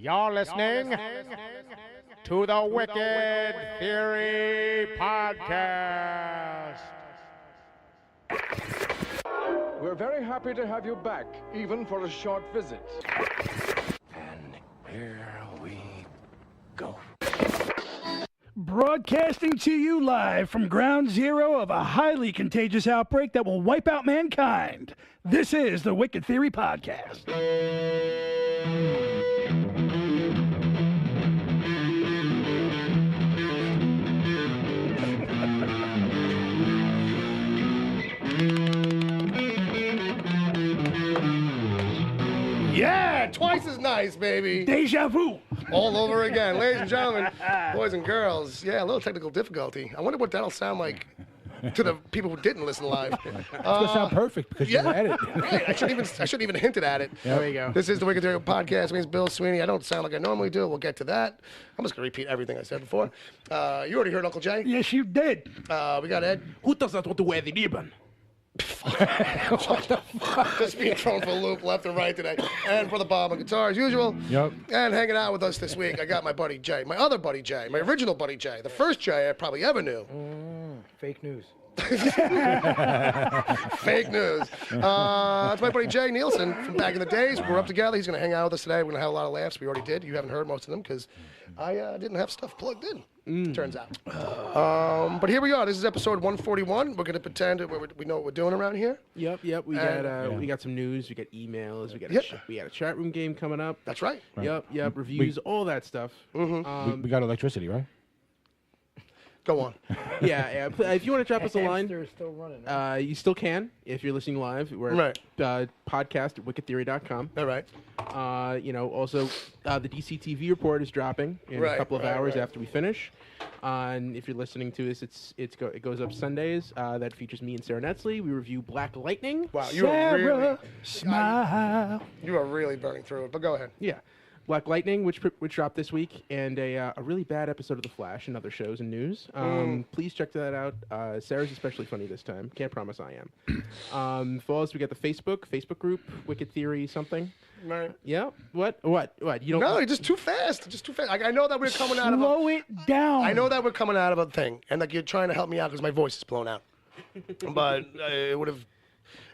You're listening to the Wicked Theory Podcast. We're very happy to have you back, even for a short visit. And here we go. Broadcasting to you live from ground zero of a highly contagious outbreak that will wipe out mankind. This is the Wicked Theory Podcast. Yeah, twice as nice, baby. Deja vu. All over again. Ladies and gentlemen, boys and girls. Yeah, a little technical difficulty. I wonder what that'll sound like to the people who didn't listen live. It's going to sound perfect because you had it. Right. I shouldn't even hinted at it. There we go. This is the Wicked Theory Podcast. My name's Bill Sweeney. I don't sound like I normally do. We'll get to that. I'm just going to repeat everything I said before. You already heard Uncle Jay. Yes, you did. We got Ed. Who does not want to wear the ribbon? Just being thrown for a loop left and right today. And Brother Bob on guitar as usual. Yep. And hanging out with us this week, I got my buddy Jay, my other buddy Jay, my original buddy Jay, the first Jay I probably ever knew. Fake news. Fake news. That's my buddy Jay Nielsen from back in the days. We're up together. He's going to hang out with us today. We're going to have a lot of laughs. We already did. You haven't heard most of them because I didn't have stuff plugged in. Turns out. But here we are. This is episode 141. We're going to pretend we know what we're doing around here. Yep. We got some news. We got emails. We got we got a chat room game coming up. That's right. Yep. Reviews, all that stuff. We got electricity, right? Go on. Yeah. If you want to drop us a line, Hamster's still running. Huh? you still can if you're listening live. We're Right. Podcast at wickedtheory.com. All right. Also, the DC TV report is dropping in a couple of hours after we finish. And if you're listening to this, it goes up Sundays. That features me and Sarah Netzley. We review Black Lightning. Wow, you are really Smile. you are really burning through it. But go ahead. Yeah. Black Lightning, which dropped this week, and a really bad episode of The Flash and other shows and news. Please check that out. Sarah's especially funny this time. Can't promise I am. Follow us. We got the Facebook group, Wicked Theory something. Right. Yeah. What? You don't? No, you're just too fast. I know that we're coming out of a... Slow it down. I know that we're coming out of a thing, and like you're trying to help me out because my voice is blown out. But it would have...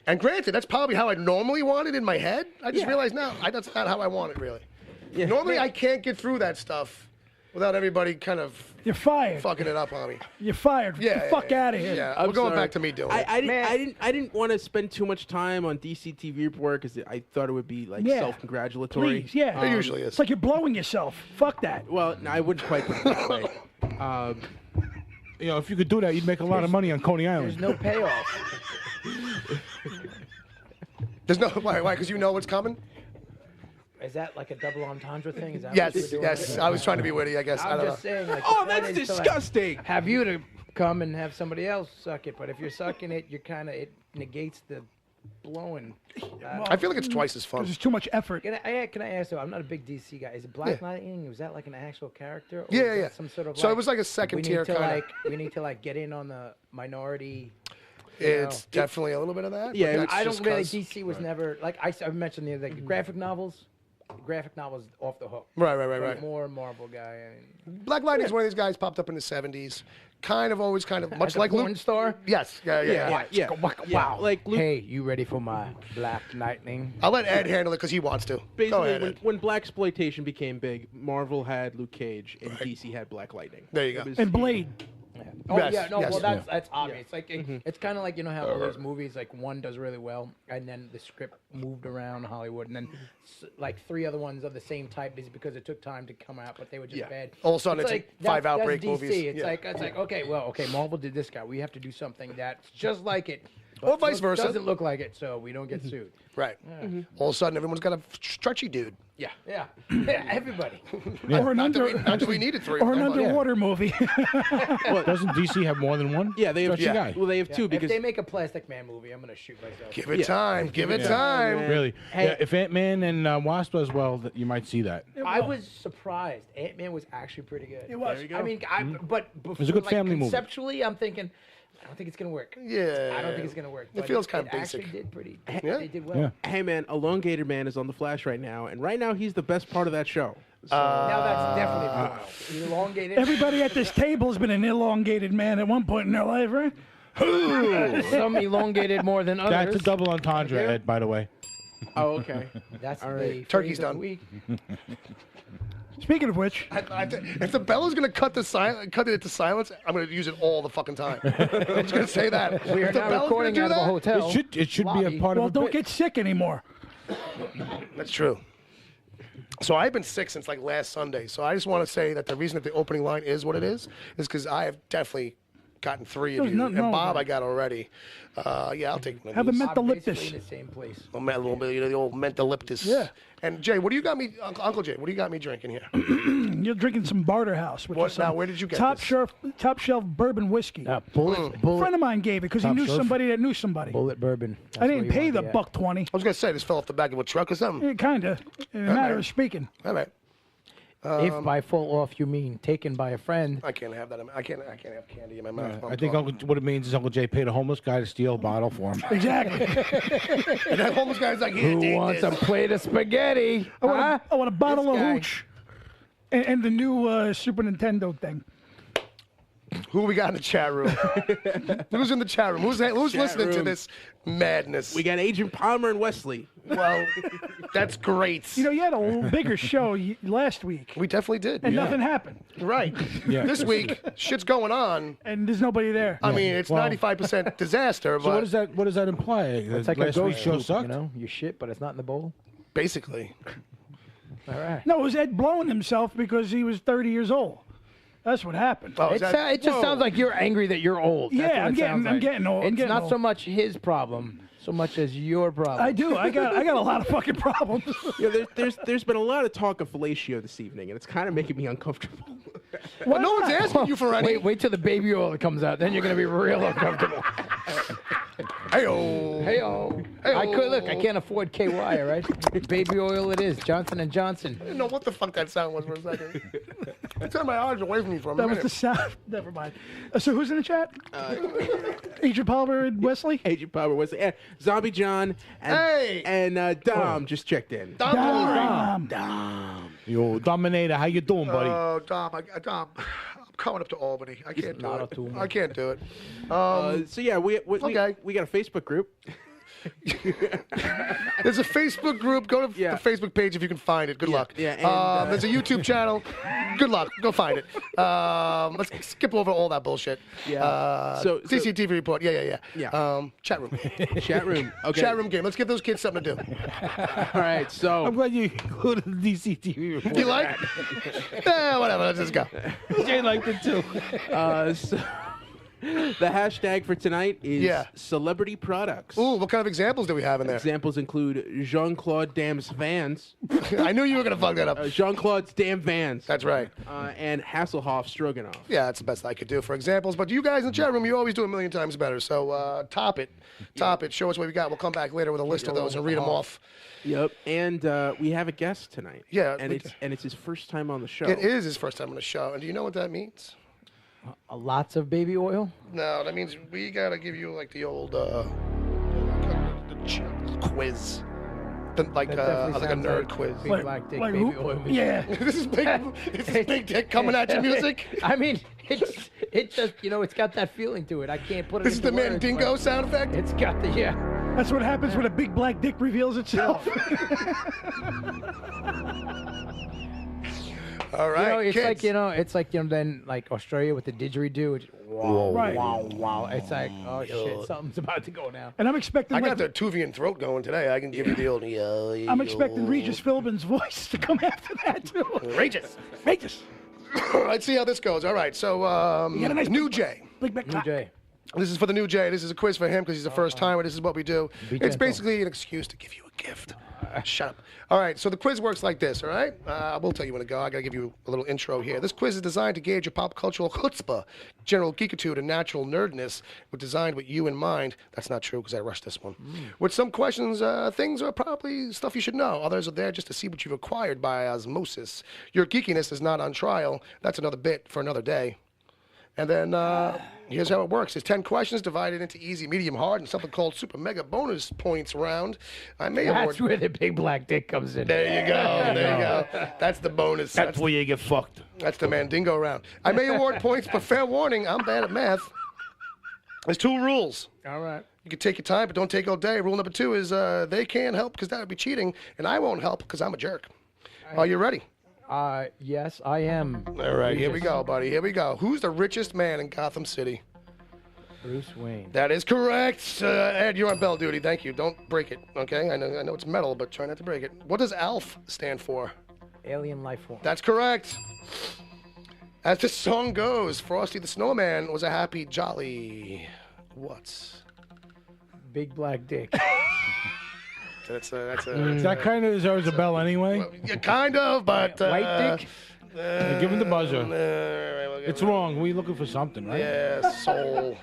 And granted, that's probably how I normally want it in my head. I just realized now, that's not how I want it, really. Yeah. Normally, I can't get through that stuff without everybody kind of You're fired. fucking it up on me. You're fired. Get the fuck out of here. Yeah, we're going back to me doing it. I didn't want to spend too much time on DC TV report because I thought it would be like self-congratulatory. Please, yeah. It usually is. It's like you're blowing yourself. Fuck that. Well, no, I wouldn't quite put it that way. If you could do that, you'd make a lot of money on Coney Island. There's no payoff. There's no... Why? Because you know what's coming? Is that like a double entendre thing? Is that Yes, what you're doing? yes. I was trying to be witty, I guess. I I'm don't just know. saying. Like, Oh, the plan that's is to, like, disgusting. have you to come and have somebody else suck it, but if you're sucking it, you're it negates the blowing. I feel like it's twice as fun. There's too much effort. Can I ask though? I'm not a big DC guy. Is it Black Lightning? Was that like an actual character? Or Yeah, was that yeah. Some sort of. So like, it was like a second tier kind of... We need to get in on the minority. It's definitely a little bit of that. Yeah, but that's I don't just really. 'cause- DC was never like I mentioned the other graphic novels. Graphic novels off the hook. Right. More Marvel guy. Black Lightning's one of these guys popped up in the 70s. Much like porn Luke. star. Yes. Yeah. Wow. Like Luke, Hey, you ready for my Black Lightning? I'll let Ed handle it because he wants to. Go basically, ahead, Ed. when blaxploitation became big, Marvel had Luke Cage and DC had Black Lightning. There you go. It was- And Blade. Oh Yes, yeah, no, yes. well that's obvious. Like it's kind of like how all those movies like one does really well, and then the script moved around Hollywood, and then like 3 other ones of the same type is because it took time to come out, but they were just bad. All of a sudden, it's like 5 outbreak that's DC. movies. It's like okay, Marvel did this guy. We have to do something that's just like it, Or vice versa. Doesn't look like it, so we don't get sued. Right. All of a sudden, everyone's got a stretchy dude. Yeah, everybody. Or an Not under, that we needed 3 or of an them, but- underwater movie. Doesn't DC have more than one? Yeah, they have Stretchy guy. Well, they have two If because they make a Plastic Man movie, I'm gonna shoot myself. Give it time. Give it time. Really? Hey. Yeah, if Ant-Man and Wasp does well, you might see that. I was surprised. Ant-Man was actually pretty good. It was. There you go. I mean, but before, was a good family movie. conceptually, I'm thinking, I don't think it's gonna work. Yeah. I don't think it's gonna work. It but feels kind of It basic. actually did pretty. Yeah. They did well. Yeah. hey man, Elongated Man is on the Flash right now, and right now he's the best part of that show. Now that's definitely boiled. Elongated. Everybody at this table has been an elongated man at one point in their life, right? Some elongated more than others. That's a double entendre, Ed, by the way. Oh, okay. That's All the right. Turkey's phrase of the done. week. Speaking of which, If the Bella's gonna cut it to silence, I'm gonna use it all the fucking time. I'm just gonna say that. We are If the now Bella's recording gonna out do of a that, hotel. It should be a lobby. part well, of a don't bit. get sick anymore. That's true. So I've been sick since like last Sunday. So I just want to say that the reason that the opening line is what it is because I have definitely gotten 3 of There's you, nothing and wrong with Bob that. I got already. Yeah, I'll take one of Have a these. mental I'm basically liptus. in the same place. A little bit, the old mentoliptus. Yeah. And Jay, what do you got me, Uncle Jay? What do you got me drinking here? You're drinking some Barter House. Which What- is now, some where did you get top this? shelf bourbon whiskey. Bullet, A friend bullet, of mine gave it because he Top knew shelf. somebody that knew somebody. bullet bourbon. I didn't pay the $1.20. I was gonna say this fell off the back of a truck or something. Kind of, in a matter of speaking. All right, If by fall off you mean taken by a friend, I can't have that. I can't have candy in my mouth. I think what it means is Uncle Jay paid a homeless guy to steal a bottle for him. Exactly. And that homeless guy's like, here, who take wants this. a plate of spaghetti? I want a bottle This of guy. hooch. And the new Super Nintendo thing. Who we got in the chat room? Who's in the chat room? Who's listening to room. this madness? We got Agent Palmer and Wesley. Well, that's great. You know, you had a bigger show last week, We definitely did. and nothing happened. Right. Yeah. This week, shit's going on. And there's nobody there. I mean, it's Well- 95% disaster, So but what does that imply? It's like a Last week's ghost show poop, sucked? you know? You shit, but it's not in the bowl. basically. All right. No, it was Ed blowing himself because he was 30 years old. That's what happened. Oh, is that- It just sounds like you're angry that you're old. That's Yeah, what it sounds I'm getting old. I'm It's getting not old. so much his problem, so much as your problem. I do. I got a lot of fucking problems. Yeah, there's been a lot of talk of fellatio this evening, and it's kind of making me uncomfortable. Well, no one's asking you for any. Wait till the baby oil comes out. Then you're gonna be real uncomfortable. Hey-oh. Hey-oh. I could look. I can't afford KY. All right. Baby oil. It is Johnson and Johnson. I didn't know what the fuck that sound was for a second. Turn my eyes away from me for a That minute. was the sound. Never mind. So who's in the chat? Agent Palmer and Wesley? Agent Palmer, Wesley, and Zombie John, and Hey! and Dom just checked in. Dom. Yo, Dominator, how you doing, buddy? Dom, I'm coming up to Albany. I can't do not it. a tumor. I can't do it. So yeah, we Okay. got a Facebook group. There's a Facebook group. Go to Yeah. the Facebook page if you can find it. Good luck. yeah, and, there's a YouTube channel. Good luck. Go find it. Let's skip over all that bullshit. Yeah. So- CCTV report. Yeah. Yeah. Chat room. Chat room. Okay. Chat room game. Let's give those kids something to do. All right. So I'm glad you go to the DCTV report. You like? Whatever. Let's just go. Jay liked it too. so the hashtag for tonight is Yeah. celebrity products. Ooh, what kind of examples do we have in there? Examples include Jean-Claude Damn's Vans, I knew you were gonna fuck that up. Jean-Claude's Damn Vans, That's right. and Hasselhoff Stroganoff. Yeah, that's the best I could do for examples. But you guys in the chat room, you always do a million times better. So top it. Show us what we got. We'll come back later with a list of those and read them off. Yep. And we have a guest tonight. Yeah, And we it's his first time on the show. It is his first time on the show. And do you know what that means? Lots of baby oil. No, that means we gotta give you like the old quiz. Like That a definitely sounds nerd like quiz. Big black dick baby who? oil. Yeah. This is big dick coming at your music. I mean, it just it's got that feeling to it. I can't put it. This is the into words, Mandingo but sound effect. It's got the That's what happens when a big black dick reveals itself. All right, it's kids. like then like Australia with the didgeridoo. It's wow, Right. wow. It's like shit, something's about to go now. And I'm expecting I like, got the Tuvian throat going today. I can give you the old. I'm expecting Regis Philbin's voice to come after that too. Regis. Regis. Let's see how this goes. All right, so got a nice New Jay. Big back New Jay. This is for the New Jay. This is a quiz for him because he's the first timer. This is what we do. Be It's gentle. basically an excuse to give you a gift. Shut up. All right, so the quiz works like this, all right? We'll tell you when to go. I got to give you a little intro here. This quiz is designed to gauge your pop cultural chutzpah, general geekitude, and natural nerdness. We're designed with you in mind. That's not true because I rushed this one. With some questions, things are probably stuff you should know. Others are there just to see what you've acquired by osmosis. Your geekiness is not on trial. That's another bit for another day. And then here's how it works. There's 10 questions divided into easy, medium, hard, and something called super mega bonus points round. I may award... That's where the big black dick comes in. There you go. There you go. That's the bonus. That's where you get fucked. That's the Mandingo round. I may award points, but fair warning, I'm bad at math. There's 2 rules. All right. You can take your time, but don't take all day. Rule number 2 is they can't help because that would be cheating, and I won't help because I'm a jerk. Are you ready? Yes, I am. All right, here we go, buddy. Here we go. Who's the richest man in Gotham City? Bruce Wayne. That is correct. Ed, you're on bell duty. Thank you. Don't break it, okay? I know it's metal, but try not to break it. What does ALF stand for? Alien life form. That's correct. As the song goes, Frosty the Snowman was a happy, jolly... What? Big black dick. That's a... That kind of deserves a bell anyway. Yeah, kind of, but... White dick? Give him the buzzer. We'll It's wrong. We're looking for something, right? Yeah, soul.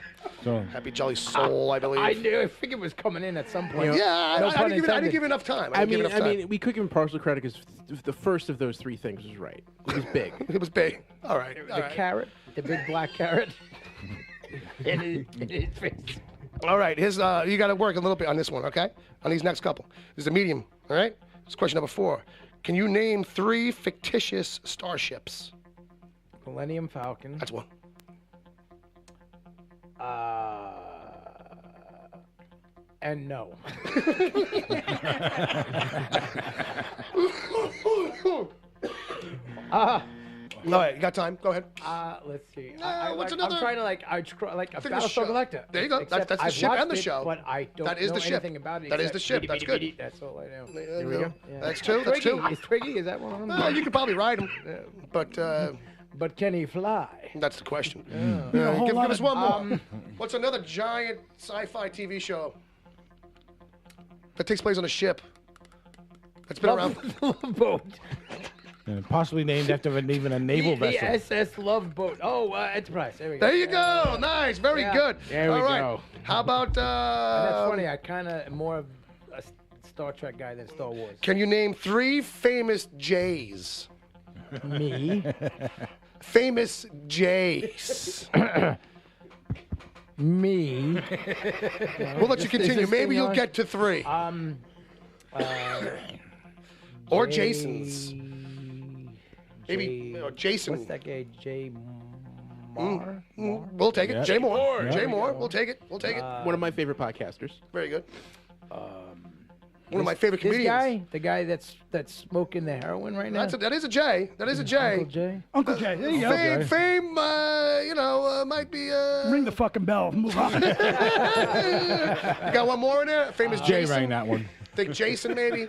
So, Happy Jolly Soul, I believe. I knew. I figured it was coming in at some point. Yeah, No I pun didn't give intended. you enough time. I didn't give enough time. mean, we could give him partial credit because the first of those 3 things was right. It was big. It was big. All right. The carrot, the big black carrot. in his face. All right. Here's you got to work a little bit on this one, okay? On these next couple. This is a medium. All right. This is question number 4. Can you name 3 fictitious starships? Millennium Falcon. That's one. And no. All right, you got time. Go ahead. Let's see. what's I'm another- trying to like a the Battlestar show. Galactica. There you go. Except That's the I've ship and watched the it, show. But I don't That is know the ship. anything about it. That is the except ship. That's beady, good. beady, that's all I know. There we go. Yeah. That's 2. That's 2. Twiggy. Is Twiggy? Is that one of them? You could probably ride him, but But can he fly? that's the question. whole Give lot us of- one more. What's another giant sci-fi TV show that takes place on a ship that's been around? Love boat. possibly named after even a naval The vessel. SS Love Boat. Oh, Enterprise. There we go. There you go. Nice. Very Yeah. good. There we All right. go. How about? And that's funny. I kind of am more of a Star Trek guy than Star Wars. Can you name 3 famous Jays? Me. Famous Jays. Me. We'll let you Is continue. this Maybe thing you'll on? get to 3. Or J- Jason's. Maybe J- or Jason. What's that guy? J. Mar? We'll take it. Yeah. Jay Moore. Yeah. Jay Moore. We'll take it. We'll take it. One of my favorite podcasters. Very good. One of my favorite This comedians. guy, the guy that's smoking the heroin right now. That is a J. That is a J. Uncle Jay. Uncle Jay, there you go. Fame, might be. Ring the fucking bell. Move on. You got one more in there? Famous Jay Jason. rang that one. Think Jason, maybe?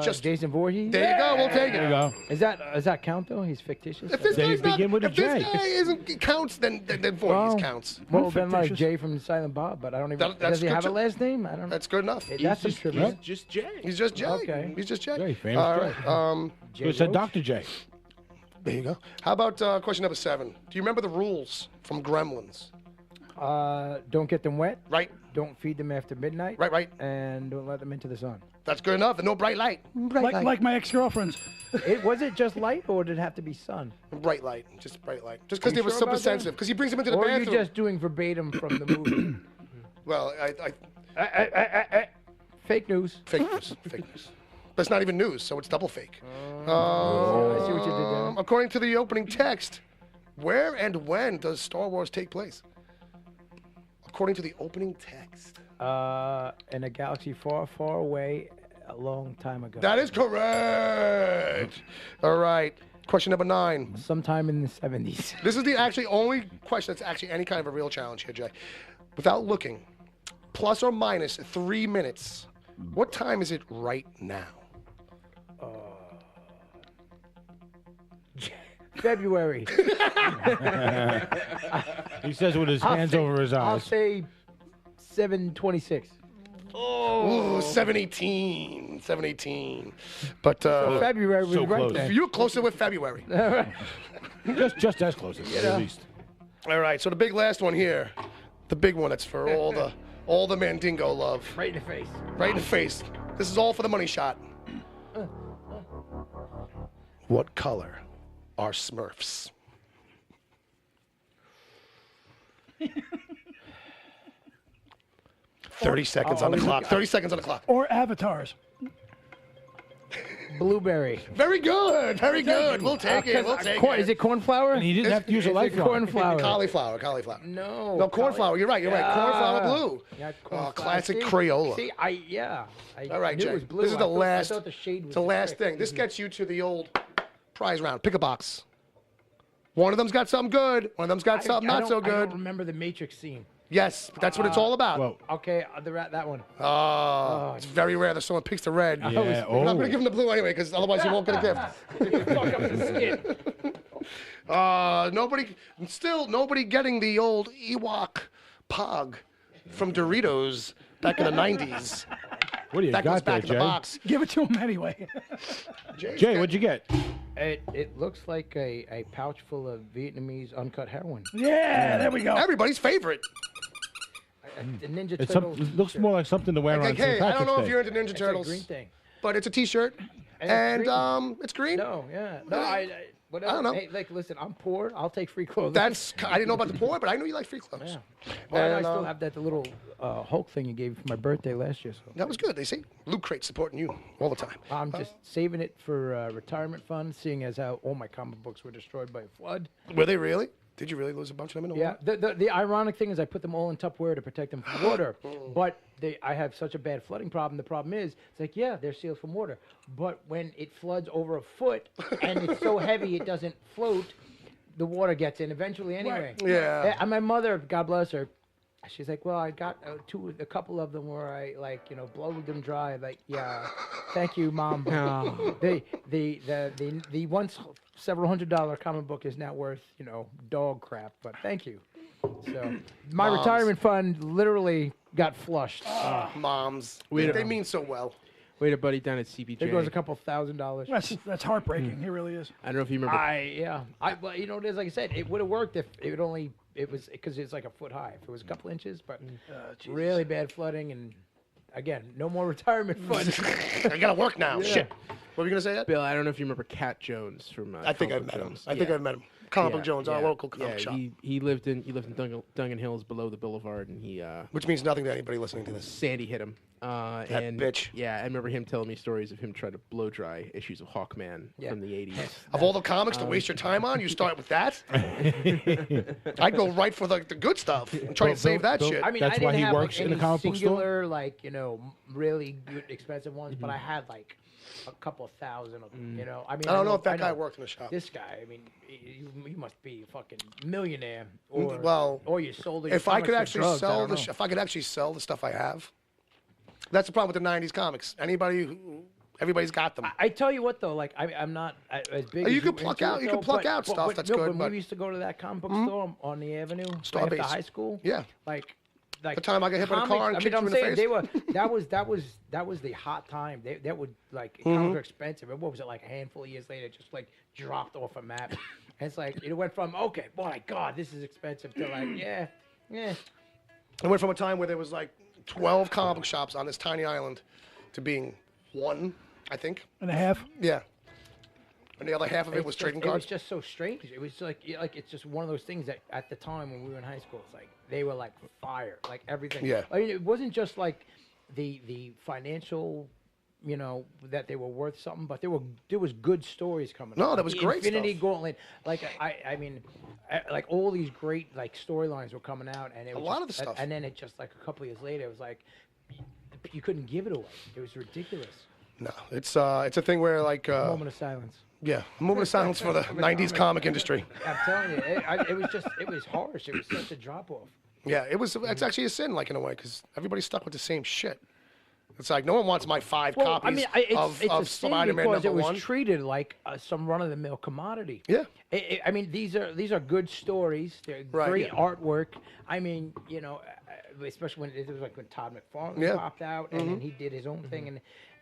Just Jason Voorhees. there you go. We'll take There you it. go. Is that count though? He's fictitious. If this They guy's not, begin with a if this J. guy isn't counts, then Voorhees counts. Well, then like fictitious. Jay from Silent Bob, but I don't even. That's Does he good have a too. last name? I don't know. That's good enough. That's some He's trivia. just Jay. He's just Jay. Okay. He's just Jay. Jay, famous All Jay. right. Jay So it's a Roach? Dr. J. There you go. How about question number 7? Do you remember the rules from Gremlins? Don't get them wet. Right. Don't feed them after midnight. Right. And don't let them into the sun. That's good enough. And no bright light. like my ex-girlfriends. Was it just light, or did it have to be sun? Bright light. Just bright light. Just because they were sure super about that? sensitive. Because he brings them into the Or are you bathroom. just doing verbatim from the movie? Well, Fake news. fake news. Fake news. But it's not even news, so it's double fake. I see what you did there. According to the opening text, where and when does Star Wars take place? According to the opening text. In a galaxy far, far away, a long time ago. That is correct. All right. Question number 9. Sometime in the 70s. This is the actually only question that's actually any kind of a real challenge here, Jay. Without looking, plus or minus 3 minutes. What time is it right now? February. He says with his hands over his I'll eyes. say 7:26. Ooh, 7:18. 7:18. But February was so right close. there. you're closer with February. just as close as at least. All right, so the big last one here. The big one that's for all the Mandingo love. Right in the face. Right in the face. This is all for the money shot. What color are Smurfs? 30 seconds on the clock. 30 seconds on the clock. Or avatars. Blueberry. Very good. Very good. We'll take it. We'll take it. Is it cornflower? And he didn't have to use a lifeline. Cornflower. Cauliflower. No. No, cornflower. You're right. You're right. Cornflower blue. Yeah, Oh, cornflower. classic See? Crayola. See, All right, knew Jay. it was blue. This is I the thought- last. I thought the shade was It's the last trick. thing. This gets you to the old prize round. Pick a box. One of them's got something good. One of them's got something not so I good. don't remember the Matrix scene. Yes, but that's what it's all about. Well, Okay, that one. Oh, it's very rare that someone picks the red. yeah. But I'm going to give him the blue anyway, because otherwise he won't get a gift. Fuck up the skin. Nobody getting the old Ewok Pog from Doritos back in the 90s. What do you That goes got there, back in the Jay? box. Give it to him anyway. Jay, what'd you get? It looks like a pouch full of Vietnamese uncut heroin. Yeah, there we go. Everybody's favorite. The Ninja It Turtles. looks more like something to wear on Like, St. hey, I don't Patrick's know if Day. you're into Ninja It's a Turtles, green thing. but it's a T-shirt, And it's and it's green. No, yeah. No, whatever. I don't know. Hey, like, listen, I'm poor. I'll take free clothes. I didn't know about the poor, but I knew you like free clothes. Yeah. Well, and I And, still have that little Hulk thing you gave me for my birthday last year. So That was good. They say Loot Crate supporting you all the time. I'm just saving it for retirement fund, seeing as how all my comic books were destroyed by a flood. Were they really? Did you really lose a bunch of them in the Yeah. water? The ironic thing is I put them all in Tupperware to protect them from water, but I have such a bad flooding problem. The problem is, it's like, yeah, they're sealed from water, but when it floods over a foot and it's so heavy it doesn't float, the water gets in eventually anyway. Yeah. And my mother, God bless her, she's like, well, I got a couple of them where I blowed them dry. Like, yeah, thank you, Mom. The once several $100 comic book is now worth dog crap. But thank you. So my retirement fund literally got flushed. Moms. Wait, They mean so well. We had a buddy down at CBJ. There goes a couple $1,000. That's heartbreaking. It really is. I don't know if you remember. Well, you know what it is. Like I said, it would have worked if it was because it's like a foot high. If it was a couple inches, but really bad flooding and again, no more retirement fund. I gotta work now. Shit. What were you gonna say, Ed? Bill, I don't know if you remember Cat Jones from. I think I've met him. I think I've met him. Comic Book Jones, our local comic shop. He lived in Dungan Hills below the Boulevard, and he Which means nothing to anybody listening to this. Sandy hit him. That bitch. Yeah, I remember him telling me stories of him trying to blow dry issues of Hawkman from the 80s. Of all the comics to waste your time on, you start with that? I'd go right for the good stuff and try to save that shit. I mean, That's I didn't why he have works like in a any comic book store? singular, really good, expensive ones, but I had like a couple of thousand of them. I mean, I don't know if that guy worked in the shop. This guy, I mean, you must be a fucking millionaire, or you sold it. If I could actually sell if I could actually sell the stuff I have, that's the problem with the '90s comics. Everybody's got them. I tell you what though, like I'm not as big. You as can pluck into out- it, you can though, pluck but- out but- stuff but that's no, good, When but- we used to go to that comic book store on the avenue, right Starbase. after high school. Yeah. Like The time I got hit by a car and I kicked mean, you I'm in the saying face. they were that was the hot time. That would like comics were expensive. What was it like a handful of years later? It just like dropped off a map. And it's like it went from okay, boy, my God, this is expensive to like yeah. It went from a time where there was like 12 comic shops on this tiny island to being one, I think. And a half. Yeah. And the other half of it was trading It was cards. just so strange. It was like it's just one of those things that at the time when we were in high school, it's like they were like fire, like everything. Yeah. I mean, it wasn't just like the financial, that they were worth something, but there was good stories coming. No, out. that was The great Infinity stuff. Gauntlet, like I mean, like all these great like storylines were coming out, and it was lot of the stuff. And then it just like a couple years later, it was like you couldn't give it away. It was ridiculous. No, it's a thing where like Moment of silence. yeah, a moment of silence for the '90s comic industry. I'm telling you, it was harsh. It was such a drop off. Yeah, it's actually a sin, like in a way, because everybody's stuck with the same shit. It's like no one wants my 5 copies I mean, it's a of sin Spider-Man because it was #1. treated like some run-of-the-mill commodity. Yeah. I mean, these are good stories. They're Right, great yeah. artwork. I mean, especially when it was like when Todd McFarlane popped out and then he did his own thing and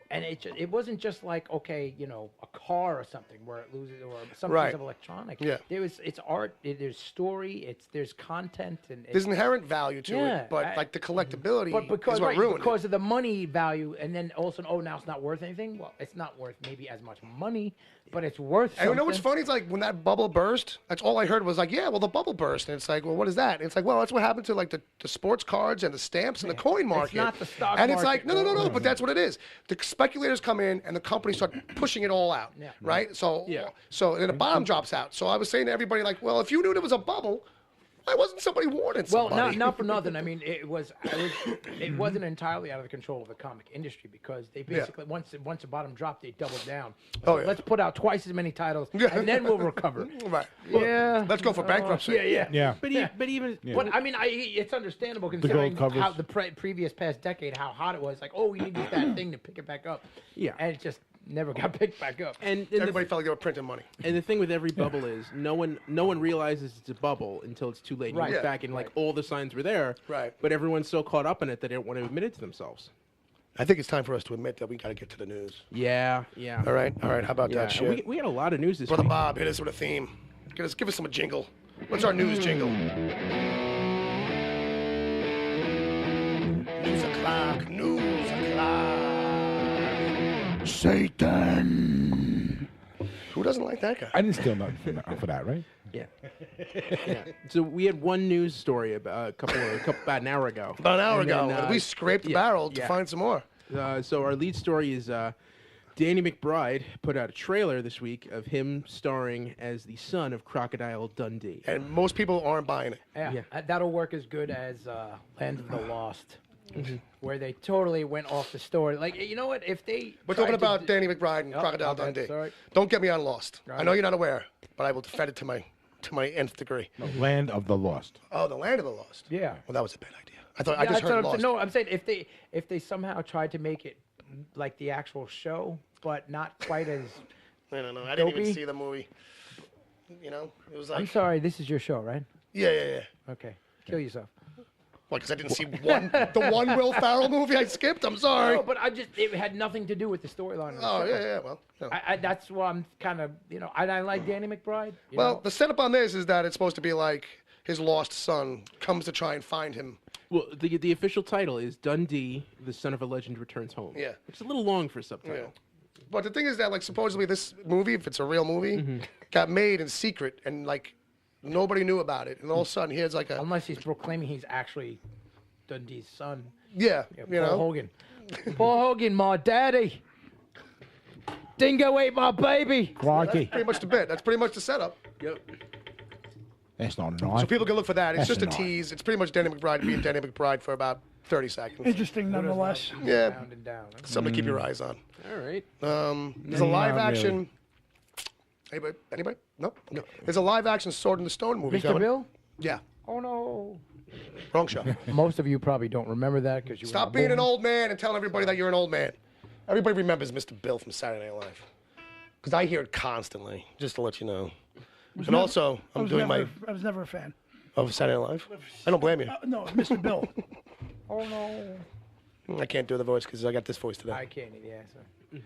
it wasn't just like okay, a car or something where it loses or some Right. piece of electronic. Yeah. It's art. There's story. There's content and There's inherent value to Yeah, it, but like the collectability but because is what ruined because of the money value, and then also, now it's not worth anything. Well, it's not worth maybe as much money, but it's worth something. And you know what's funny? It's like when that bubble burst, that's all I heard was like, yeah, well, the bubble burst. And it's like, well, what is that? And it's like, well, that's what happened to like the sports cards and the stamps and the coin market. It's not the stock And it's market, like, no, but that's what it is. The speculators come in and the companies start pushing it all out, right? So then the bottom drops out. So I was saying to everybody like, well, if you knew there was a bubble, why wasn't somebody warning somebody? Well, not for nothing. I mean, it wasn't entirely out of the control of the comic industry because they basically once the bottom dropped, they doubled down. So let's put out twice as many titles, and then we'll recover. Right. Yeah. Let's go for bankruptcy. Yeah. But even But I mean, it's understandable considering how the previous past decade, how hot it was. Like, oh, we need that thing to pick it back up. Yeah. And it just never got picked back up. and Everybody felt like they were printing money. And the thing with every bubble is no one realizes it's a bubble until it's too late. You Right. look back and like all the signs were there. Right. But everyone's so caught up in it that they don't want to admit it to themselves. I think it's time for us to admit that we got to get to the news. Yeah. All right. How about Yeah. that shit? We had a lot of news this Brother week. Bob, hit us with a theme. Give us some jingle. What's our news jingle? News o'clock. Satan. Who doesn't like that guy? I didn't steal nothing for that, right? Yeah. So we had one news story about about an hour ago. About an hour And ago. then, And we scraped the barrel to find some more. So our lead story is Danny McBride put out a trailer this week of him starring as the son of Crocodile Dundee. And most people aren't buying it. Yeah, that'll work as good as Land of the Lost, where they totally went off the story. Like, you know what? If they We're tried talking to about Danny McBride and Crocodile okay, Dundee. sorry. Don't get me on Lost. I Right. know you're not aware, but I will defend it to my nth degree. Land of the Lost. Oh, the Land of the Lost. Yeah. Well, that was a bad idea. I thought I Yeah, just that's heard what I'm Lost. saying. No, I'm saying if they somehow tried to make it like the actual show, but not quite as. I don't know. I didn't even Dopey? see the movie. You know, it was like. I'm sorry, this is your show, right? Yeah. Okay, kill yourself. Well, because I didn't see the one Will Ferrell movie I skipped. I'm sorry. No, but it had nothing to do with the storyline. of the Oh, show. yeah. Well, no. That's why I'm kind of, I like Danny McBride. you Well, know? the setup on this is that it's supposed to be like his lost son comes to try and find him. Well, the official title is Dundee, the son of a legend, returns home. Yeah. Which is a little long for a subtitle. Yeah. But the thing is that, like, supposedly this movie, if it's a real movie, got made in secret and, like, nobody knew about it. And all of a sudden, here's like a. Unless he's proclaiming he's actually Dundee's son. Yeah, Paul you know. Hogan. Paul Hogan, my daddy. Dingo ate my baby. Clarky. Pretty much the bit. That's pretty much the setup. Yep. That's not an So art. people can look for that. It's That's just a an art. tease. It's pretty much Danny McBride being Danny McBride for about 30 seconds. Interesting nonetheless. Yeah. Down and down. Something to keep your eyes on. All right. There's a live Not action. Anybody? No. There's a live action Sword in the Stone movie Mr. coming. Bill? Yeah. Oh no. Wrong show. Most of you probably don't remember that because you Stop being an old man and telling everybody that you're an old man. Everybody remembers Mr. Bill from Saturday Night Live. Because I hear it constantly, just to let you know. And also, I was never a fan. of Saturday Night Live. I don't blame you. No, Mr. Bill. Oh no. I can't do the voice because I got this voice today. I can't. Yeah. So.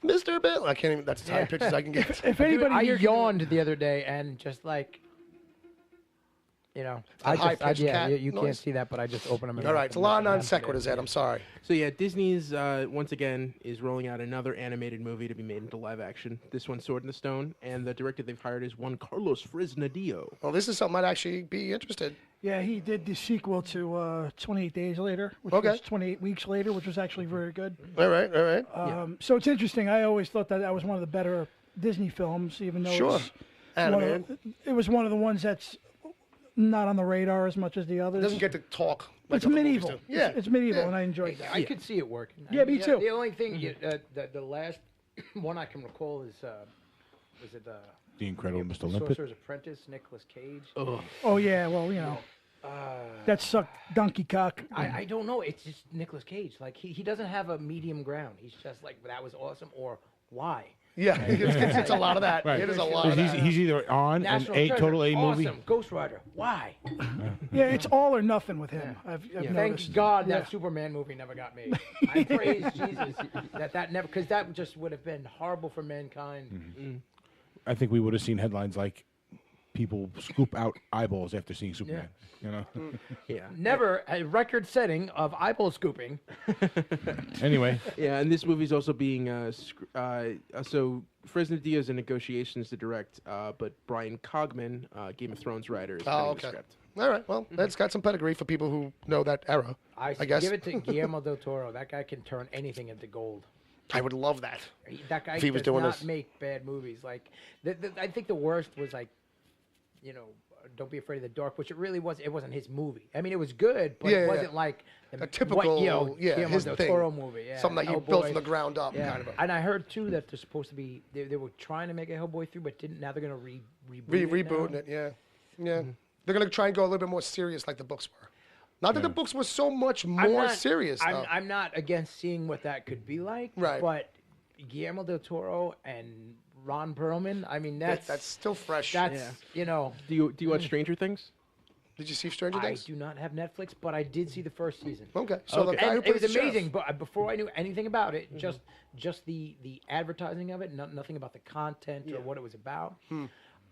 Mr. Bill. I can't even. That's as high pitch as I can get. If anybody I here can- yawned the other day and just like, high-pitched cat you can't noise. see that, but I just opened them. All right, it's a lot of non sequiturs, Ed. I'm sorry. So yeah, Disney's once again is rolling out another animated movie to be made into live action. This one's Sword in the Stone, and the director they've hired is one Carlos Fresnadillo. Well, this is something I'd actually be interested. Yeah, he did the sequel to 28 Days Later, which Okay. was 28 Weeks Later, which was actually very good. All right. So it's interesting. I always thought that was one of the better Disney films, even though Sure. it was one of the ones that's not on the radar as much as the others. It doesn't get to talk. Like It's other movies medieval. do. Yeah. It's medieval, and I enjoyed that. I could see it working. Yeah, me too. The only thing, the last one I can recall is, was it The Incredible Mr. Limpet. Sorcerer's Apprentice, Nicolas Cage? Oh yeah, well that sucked donkey cock. I don't know. It's just Nicolas Cage. Like he doesn't have a medium ground. He's just like that was awesome or why. Yeah, it's a lot of that. Right. It is a lot of that. He's either on National an Treasure, total A movie. awesome. Ghost Rider. Why? Yeah, it's all or nothing with him. I've Thank noticed. God Yeah. that Superman movie never got made. I praise Jesus that never, because that just would have been horrible for mankind. I think we would have seen headlines like people scoop out eyeballs after seeing Superman. You know. Yeah. Never a record-setting of eyeball scooping. Anyway. Yeah, and this movie's also being so Fresno Diaz in negotiations to direct, but Brian Cogman, Game of Thrones writer, is penning the script. All right. Well, that's got some pedigree for people who know that era. I guess. Give it to Guillermo del Toro. That guy can turn anything into gold. I would love that. That guy if he was does doing not this. make bad movies. Like, I think the worst was like, Don't Be Afraid of the Dark, which it really was. It wasn't his movie. I mean, it was good, but it wasn't like a typical Guillermo his del thing. Toro movie. Yeah, Something that you built from the ground up. Kind of. And I heard too that they're supposed to be. They were trying to make a Hellboy 3, but didn't. Now they're going to rebooting it. Yeah. They're going to try and go a little bit more serious, like the books were. Not that the books were so much more serious. I'm not against seeing what that could be like. Right. But Guillermo del Toro and Ron Perlman. I mean, that's still fresh. That's Do you watch Stranger Things? Did you see Stranger Things? I do not have Netflix, but I did see the first season. Okay. So the guy who it plays was the amazing. sheriff. But before I knew anything about it, just the advertising of it, nothing about the content or what it was about.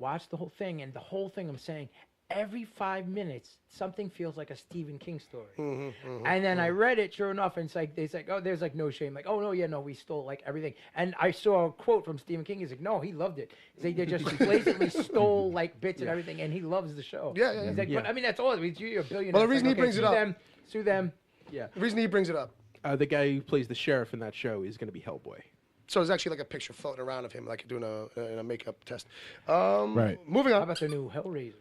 Watched the whole thing, and the whole thing I'm saying, every 5 minutes something feels like a Stephen King story. And then I read it, sure enough, and it's like, oh, there's like no shame. Like, oh no, we stole like everything. And I saw a quote from Stephen King. He's like, no, he loved it. He's like, they just blatantly stole like bits and everything, and he loves the show. Yeah. He's like, but I mean, that's all. I mean, you're a billionaire. Well, the reason he brings it up. Sue them. Yeah. The reason he brings it up. The guy who plays the sheriff in that show is going to be Hellboy. So there's actually like a picture floating around of him, like doing a makeup test. Right. Moving on. How about the new Hellraiser?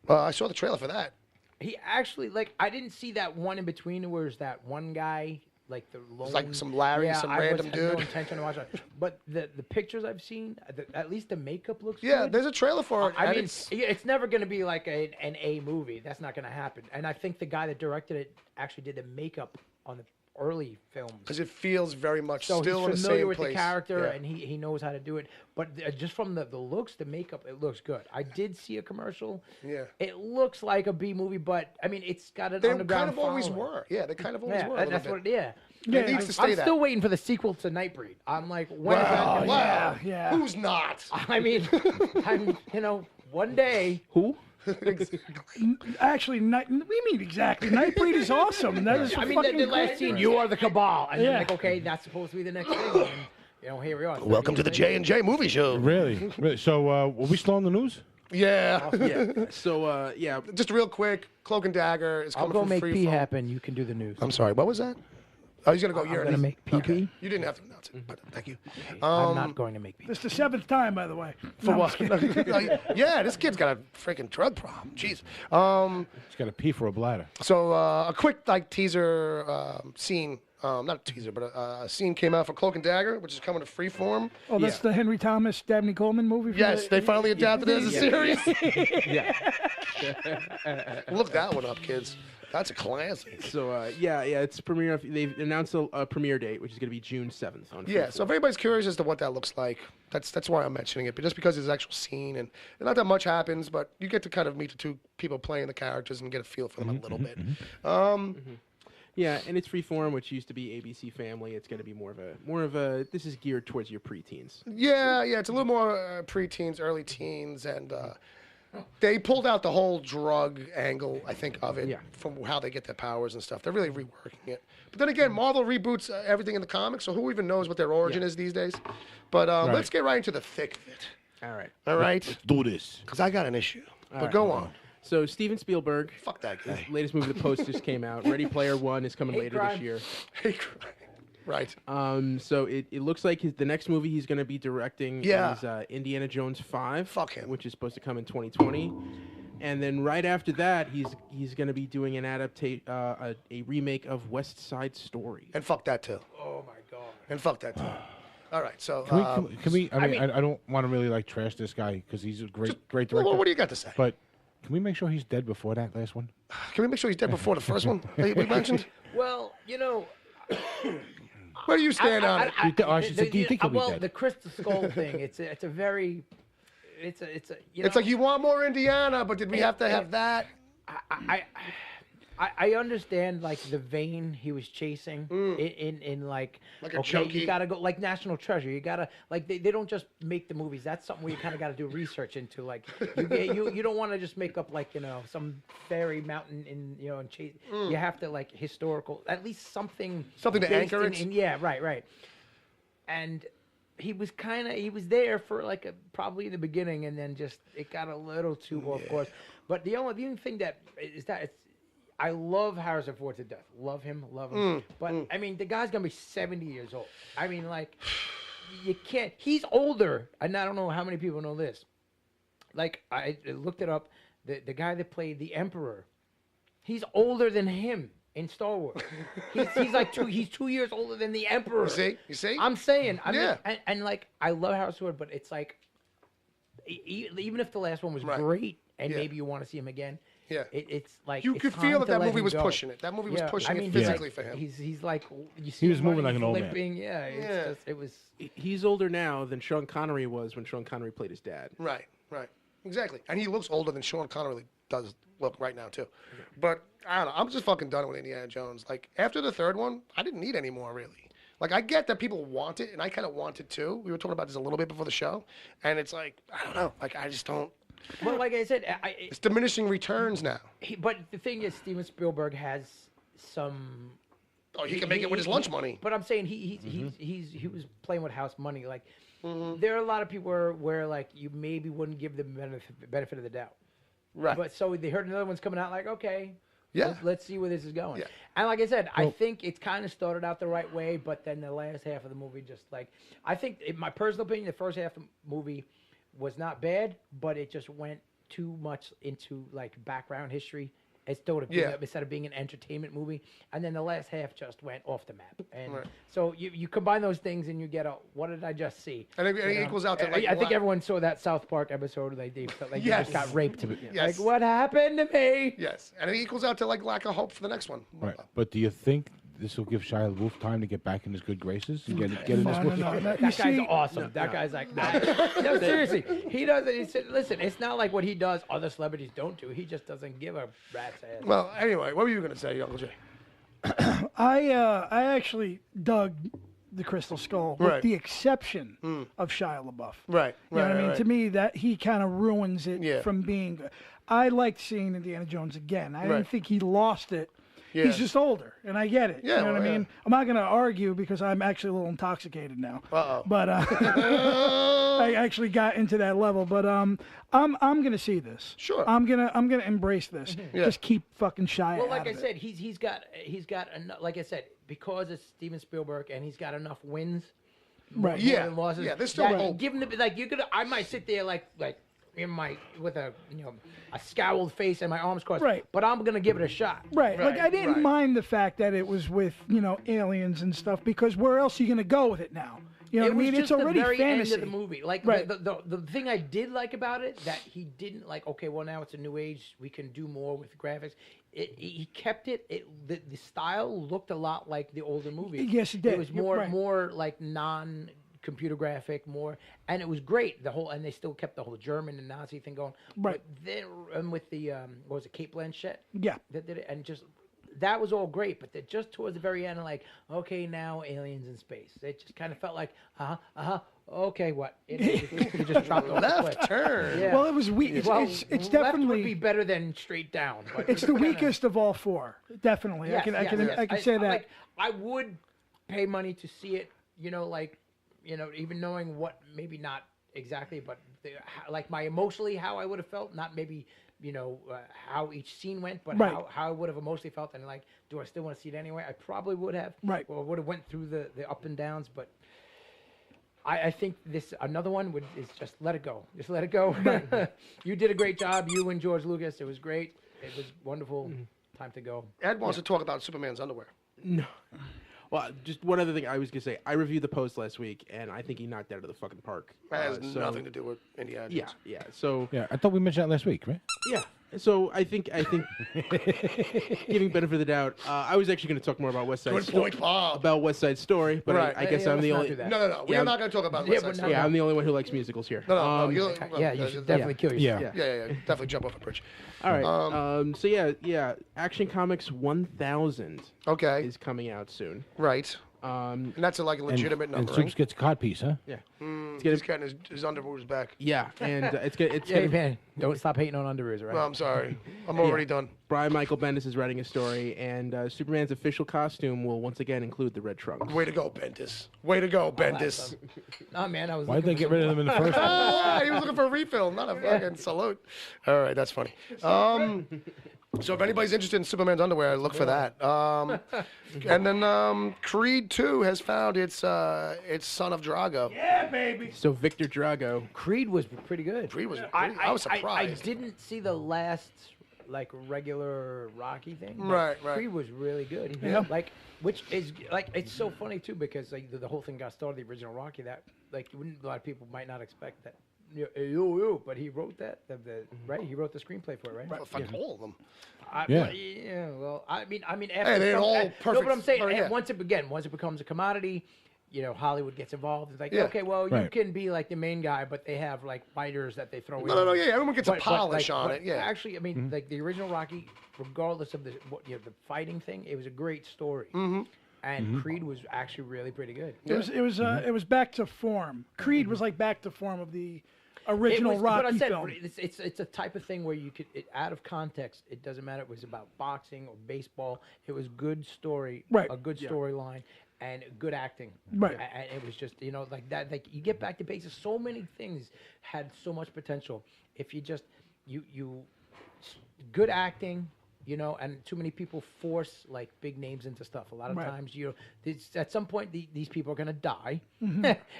I saw the trailer for that. He actually, I didn't see that one in between where there's that one guy, like the lone... It's like some Larry, some random dude. I had no intention to watch it. But the pictures I've seen, at least the makeup looks good. Yeah, there's a trailer for it. I mean, it's never going to be like an A movie. That's not going to happen. And I think the guy that directed it actually did the makeup on the early films. Because it feels very much so still in the same place. he's familiar with the character, and he knows how to do it. But just from the looks, the makeup, it looks good. I did see a commercial. Yeah. It looks like a B movie, but, I mean, it's got an They underground kind of always following. were. Yeah, they kind of always were. That's what. Yeah. It needs to stay I'm that. still waiting for the sequel to Nightbreed. I'm like, when is that going to Wow. Yeah. Who's not? I mean, one day. Who? Actually, we mean exactly. Nightbreed is awesome. That is I mean, the last great. scene, you are the Cabal. And Yeah. you're like, okay, that's supposed to be the next thing. And, here we are. Welcome to the J&J movie show. Really? So, were we still on the news? Yeah. Yeah. So, Just real quick, Cloak and Dagger is I'll coming go from make Freeform. pee happen. You can do the news. I'm sorry, what was that? Oh, he's going to go I'm urinate. going to make pee pee. You didn't have to announce it, but thank you. I'm not going to make pee. This is the 7th time, by the way. For No, what? Yeah, this kid's got a freaking drug problem. Jeez. He's got to pee for a bladder. So a quick teaser scene, not a teaser, but a scene came out for Cloak and Dagger, which is coming to Freeform. Oh, that's the Henry Thomas, Dabney Coleman movie? From Yes, they finally adapted it as a series. yeah. Look that one up, kids. That's a classic. So, it's premiere. They've announced a premiere date, which is going to be June 7th. On Yeah, Freeform. so if anybody's curious as to what that looks like, that's why I'm mentioning it. But just because there's an actual scene, and not that much happens, but you get to kind of meet the two people playing the characters and get a feel for them a little bit. Yeah, and it's Freeform, which used to be ABC Family. It's going to be more of a. This is geared towards your preteens. Yeah, it's a little more preteens, early teens, and they pulled out the whole drug angle, I think, of it from how they get their powers and stuff. They're really reworking it. But then again, Marvel reboots everything in the comics, so who even knows what their origin is these days? But let's get right into the thick of it. All right. All right? Let's do this. Because I got an issue. But right. go on. So Steven Spielberg, Fuck that guy. his latest movie, The Post, just came out. Ready Player One is coming later crime. this year. Right. So it looks like the next movie he's going to be directing is Indiana Jones 5. Fuck him. Which is supposed to come in 2020. And then right after that, he's going to be doing an a remake of West Side Story. And fuck that too. Oh, my God. And fuck that too. All right, so Can we? I mean, I don't want to really trash this guy because he's a great director. Well, what do you got to say? But can we make sure he's dead before that last one? Can we make sure he's dead before the first one we mentioned? Well, Where do you stand on it? Do you think he'll be dead? The Crystal Skull thing, it's a very, It's like you want more Indiana, but did we have to have that? I understand like the vein he was chasing in like Like a okay, chunky. you gotta go like National Treasure. You gotta like they don't just make the movies. That's something where you kind of got to do research into. Like you don't want to just make up like some fairy mountain in and chase. You have to like historical, at least something to based anchor it. yeah, right. And he was there for like probably the beginning, and then just it got a little too off course. But the only thing that is that it's. I love Harrison Ford to death. Love him. But, I mean, the guy's going to be 70 years old. I mean, like, you can't. He's older. And I don't know how many people know this. Like, I looked it up. The guy that played the Emperor, he's older than him in Star Wars. he's like he's 2 years older than the Emperor. You see? I'm saying. I Yeah. mean, and, like, I love Harrison Ford, but it's like, even if the last one was great and maybe you want to see him again, Yeah. It's like You it's could time feel to that let movie him was go. pushing it. That movie was pushing it he's physically like, for him. He's like you see was him moving running, like an old man. limping. Yeah, it's just, it was. He's older now than Sean Connery was when Sean Connery played his dad. Right. Exactly. And he looks older than Sean Connery does look right now, too. But, I don't know. I'm just fucking done with Indiana Jones. Like, after the third one, I didn't need any more, really. Like, I get that people want it, and I kind of want it, too. We were talking about this a little bit before the show. And it's like, I don't know. Like, I just don't. Well, like I said, It's diminishing returns now. but the thing is, Steven Spielberg has some. Oh, he can make it with his lunch money. But I'm saying he was playing with house money. Like there are a lot of people where like you maybe wouldn't give them benefit of the doubt. Right. But so they heard another one's coming out. Like okay. Yeah. Let's see where this is going. Yeah. And like I said, I think it kind of started out the right way, but then the last half of the movie just like I think, in my personal opinion, the first half of the movie was not bad, but it just went too much into like background history instead of being an entertainment movie. And then the last half just went off the map. And so you combine those things and you get what did I just see? And it equals out to like I think everyone saw that South Park episode where they felt like they Yes. just got raped. Yes. Like what happened to me? Yes. And it equals out to like lack of hope for the next one. Right. But do you think this will give Shia LaBeouf time to get back in his good graces and get in this movie? No. That guy's awesome. That guy's like, no, seriously. He doesn't. He said, listen, it's not like what he does other celebrities don't do. He just doesn't give a rat's ass. Well, anyway, what were you going to say, Uncle Jay? I actually dug the Crystal Skull, with Right. the exception of Shia LaBeouf. Right. You know what I mean? right. To me, that he kind of ruins it Yeah. from being. I liked seeing Indiana Jones again. I Right. didn't think he lost it. Yeah. He's just older, and I get it. Yeah, you know what well, I mean? yeah. I'm not going to argue because I'm actually a little intoxicated now. Uh-oh. But I actually got into that level. But I'm going to see this. Sure. I'm gonna embrace this. Yeah. Just keep fucking Shia. Well, like out I of it. said, he's got enough. Like I said, because it's Steven Spielberg and he's got enough wins, Right. more Yeah. than losses. Yeah, there's still that hope. Give him the like. I might sit there like in with a a scowled face and my arms crossed. Right. But I'm gonna give it a shot. Right. Like I didn't right. mind the fact that it was with aliens and stuff because where else are you gonna go with it now? You know It what I was mean? just It's already the very fantasy. end of the movie. Like Right. the thing I did like about it that he didn't like. Okay, well now it's a new age. We can do more with graphics. He kept it. The style looked a lot like the older movies. Yes, it did. It was You're more right. more like computer graphic more, and it was great. And they still kept the whole German and Nazi thing going. Right. But then with the what was it, Kate Blanchett? Yeah. That did it, and just that was all great. But just towards the very end, like okay, now aliens in space. It just kind of felt like okay, what? It just dropped off the cliff. Left turn. Yeah. Well, it was weak. It's, Well, it's left definitely would be better than straight down. But it's the weakest of all four. Definitely. Yes, I can say that. Like, I would pay money to see it. Even knowing what, maybe not exactly, but like my emotionally how I would have felt, not maybe how each scene went, but Right. how I would have emotionally felt, and like, do I still want to see it anyway? I probably would have. Right. Or would have went through the up and downs, but. I think another one is just let it go. Just let it go. You did a great job. You and George Lucas. It was great. It was wonderful. Time to go. Ed wants to talk about Superman's underwear. No. Well, just one other thing I was going to say. I reviewed the post last week, and I think he knocked out of the fucking park. That has nothing to do with Indiana Jones. Yeah. So, Yeah, I thought we mentioned that last week, right? yeah. So I think giving benefit of the doubt, I was actually going to talk more about West Side Good point, Bob. about West Side Story, but Right. I guess I'm the only. No. We're not going to talk about West Side Story. Yeah, I'm the only one who likes musicals here. No. Yeah, you should definitely kill yourself. Yeah. Definitely jump off a bridge. All right. So yeah. Action Comics 1000 Okay. is coming out soon. Right. And that's a legitimate And number, Soups right? gets a cod piece, huh? Yeah. He's getting his underoos back. Yeah, and it's Hey, gonna. man, don't stop hating on underoos, right? Well, I'm sorry. I'm already done. Brian Michael Bendis is writing a story, and Superman's official costume will once again include the red trunks. Way to go, Bendis. Way to go, Bendis. Nah, man, I was. Why'd they looking get for rid of some- them in the first one? Ah, he was looking for a refill, not a fucking salute. All right, that's funny. So if anybody's interested in Superman's underwear, look for that. And then Creed 2 has found its son of Drago. Yeah, baby. So Victor Drago. Creed was pretty good. Creed was. I was surprised. I didn't see the last regular Rocky thing. but Right. Creed was really good. Yeah. Which is it's so funny too because the whole thing got started, the original Rocky, that a lot of people might not expect that. But he wrote that, right? He wrote the screenplay for it, right? Well, fucking all of them. Yeah. Well, I mean, after Hey, they're all No, perfect. but I'm saying, yeah. and once it becomes a commodity, Hollywood gets involved. It's like, Yeah. okay, well, you Right. can be like the main guy, but they have like fighters that they throw in. No, yeah. Everyone gets a But, polish on it. Yeah. Actually, I mean, like the original Rocky, regardless of the fighting thing, it was a great story. Mm-hmm. And Creed was actually really pretty good. It was back to form. Creed was like back to form of the original Rocky but I said, film. it's a type of thing where you could, out of context, it doesn't matter. It was about boxing or baseball. It was good story, Right. a good storyline, and good acting. Right. And it was just, like that. Like you get back to basics. So many things had so much potential if you just good acting. And too many people force like big names into stuff. A lot of Right. times, at some point, these people are going to die,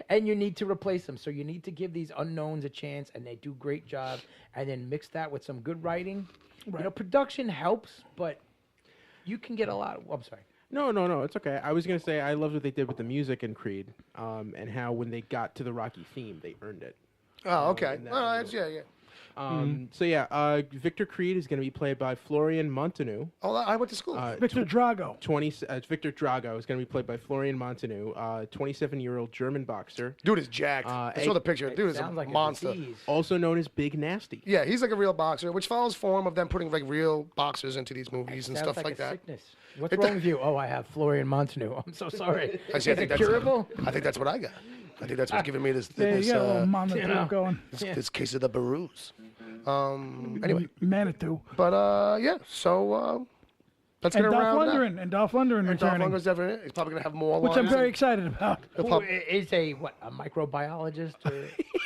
and you need to replace them. So you need to give these unknowns a chance, and they do great jobs. And then mix that with some good writing. Right. Production helps, but you can get a lot. I'm sorry. No, it's okay. I was gonna say I loved what they did with the music in Creed, and how when they got to the Rocky theme, they earned it. Oh, okay. in that Well, movie. yeah. So yeah, Victor Creed is going to be played by Florian Montanou. Oh, I went to school. Victor Drago. Victor Drago is going to be played by Florian Montanou, 27-year-old German boxer, Dude is jacked. I saw the picture. Dude is a Sounds like monster. A disease. also known as Big Nasty. Yeah, he's like a real boxer, which follows form of them putting like real boxers into these movies and Sounds stuff like a that. Sickness. What's wrong with you? Oh, I have Florian Montanou. I'm so sorry. I see, I Is think it that's curable? I think that's what I got. I think that's what's giving me this There you go, little Manitou going. this case of the Barus. Anyway, Manitou. but yeah, so that's And gonna Dolph round it out. Lundgren. And Dolph Lundgren And Dolph returning. Lundgren's definitely he's probably gonna have more Which I'm lines. very excited about. Who is a microbiologist?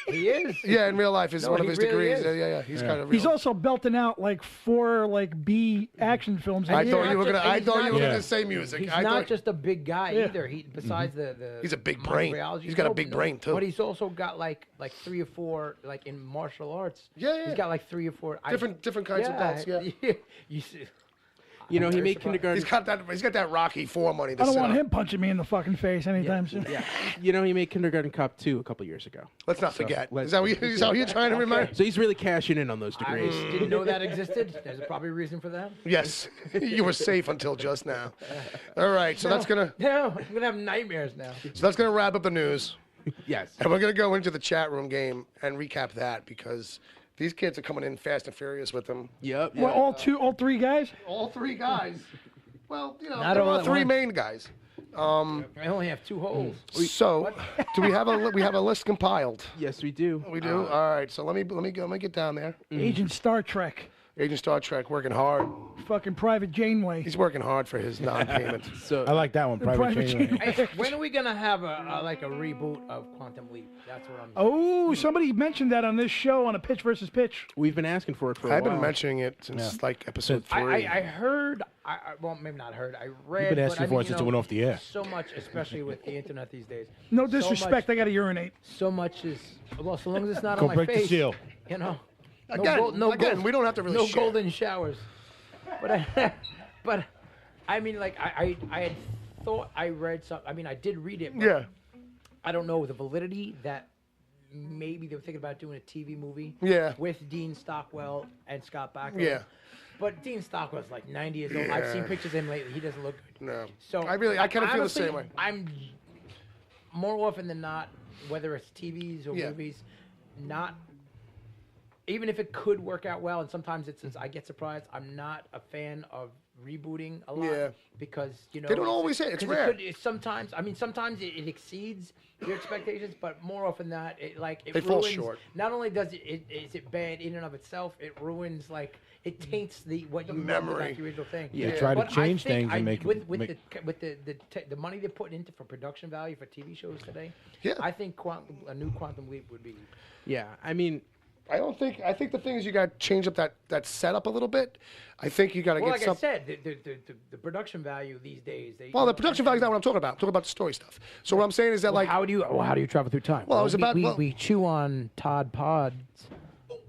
He is. Yeah, in real life, is No, one of he his really degrees. is. Yeah. He's kind of real. He's also belting out like 4 B action films. a I year. thought you were gonna. I he's thought not you were just- gonna say music. He's I not thought, just a big guy Yeah. either. He besides the He's a big brain. microbiology, He's got a big brain, too. But he's also got like 3 or 4 like in martial arts. Yeah. He's got like 3 or 4 different kinds of belts. Yeah. You see, You know, he very made surprised. kindergarten. He's got that Rocky 4 money. To I don't sit want on. him punching me in the fucking face anytime soon. Yeah, you know, he made Kindergarten Cop 2 a couple years ago. Let's not forget. let's- Is that what you're trying to remind? So he's really cashing in on those I degrees. didn't know that existed. There's probably a reason for that. Yes, you were safe until just now. All right, so that's gonna No, I'm gonna have nightmares now. wrap up the news, Yes. and we're gonna go into the chat room game and recap that because these kids are coming in fast and furious with them. Yep. Well, all 3 guys? All 3 guys. Well, Not there all are at 3 once. main guys. I only have 2 holes. So, do we have a list compiled? Yes, we do. We do. All right. So let me get down there. Agent Star Trek. Agent Star Trek working hard. Fucking Private Janeway. He's working hard for his non-payment. So I like that one, Private Private Janeway. Hey, when are we gonna have a reboot of Quantum Leap? That's what I'm. Oh, somebody mentioned that on this show on a Pitch versus Pitch. we've been asking for it for a I've while. been mentioning it since like episode 3. I heard. Well, maybe not heard. I read. You've been but asking I for mean, it since it went off the air. So much, especially with the internet these days. No So disrespect, I gotta urinate. So much is well, so long as it's not Go on my break the face. seal. You know. Again, we don't have to really no share. golden showers. But I mean, like I had thought I read something. I mean, I did read it. But Yeah. I don't know the validity that maybe they were thinking about doing a TV movie. Yeah. With Dean Stockwell and Scott Bakula. Yeah. But Dean Stockwell's like 90 years old. I've seen pictures of him lately. He doesn't look good. No. So I kind of feel the honestly, same way. I'm more often than not, whether it's TVs or movies, not. Even if it could work out well, and sometimes I get surprised. I'm not a fan of rebooting a lot because they don't always say it's rare. Sometimes it exceeds your expectations, but more often than not, it they ruins, fall short. Not only is it bad in and of itself, it ruins it taints what you remember about the original thing. Yeah, try to change things and make with the money they're putting into for production value for TV shows today. Yeah, I think a new Quantum Leap would be. Yeah, I mean. I think the thing is you got to change up that setup a little bit. I think you got to get like some. I said, the production value these days. The production value is not what I'm talking about. I'm talking about the story stuff. So what I'm saying is that how do you travel through time? Well, I was about we chew on Tide Pods.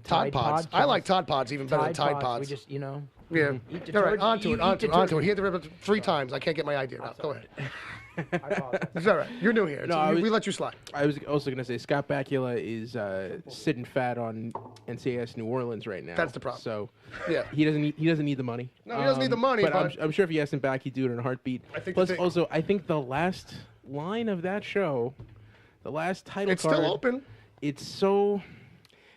Tide Pods. I like Tide Pods even better than Tide Pods. We just Yeah. Eat All right, onto it. He had to rip it 3 times. I can't get my idea out. Go ahead. It's all right. You're new here. We let you slide. I was also going to say Scott Bakula is sitting fat on NCIS New Orleans right now. That's the problem. So yeah, he doesn't need the money. No, he doesn't need the money. But I'm sure if you asked him back, he'd do it in a heartbeat. I think Plus, also, I think the last line of that show, the last title it's card, still open. It's so.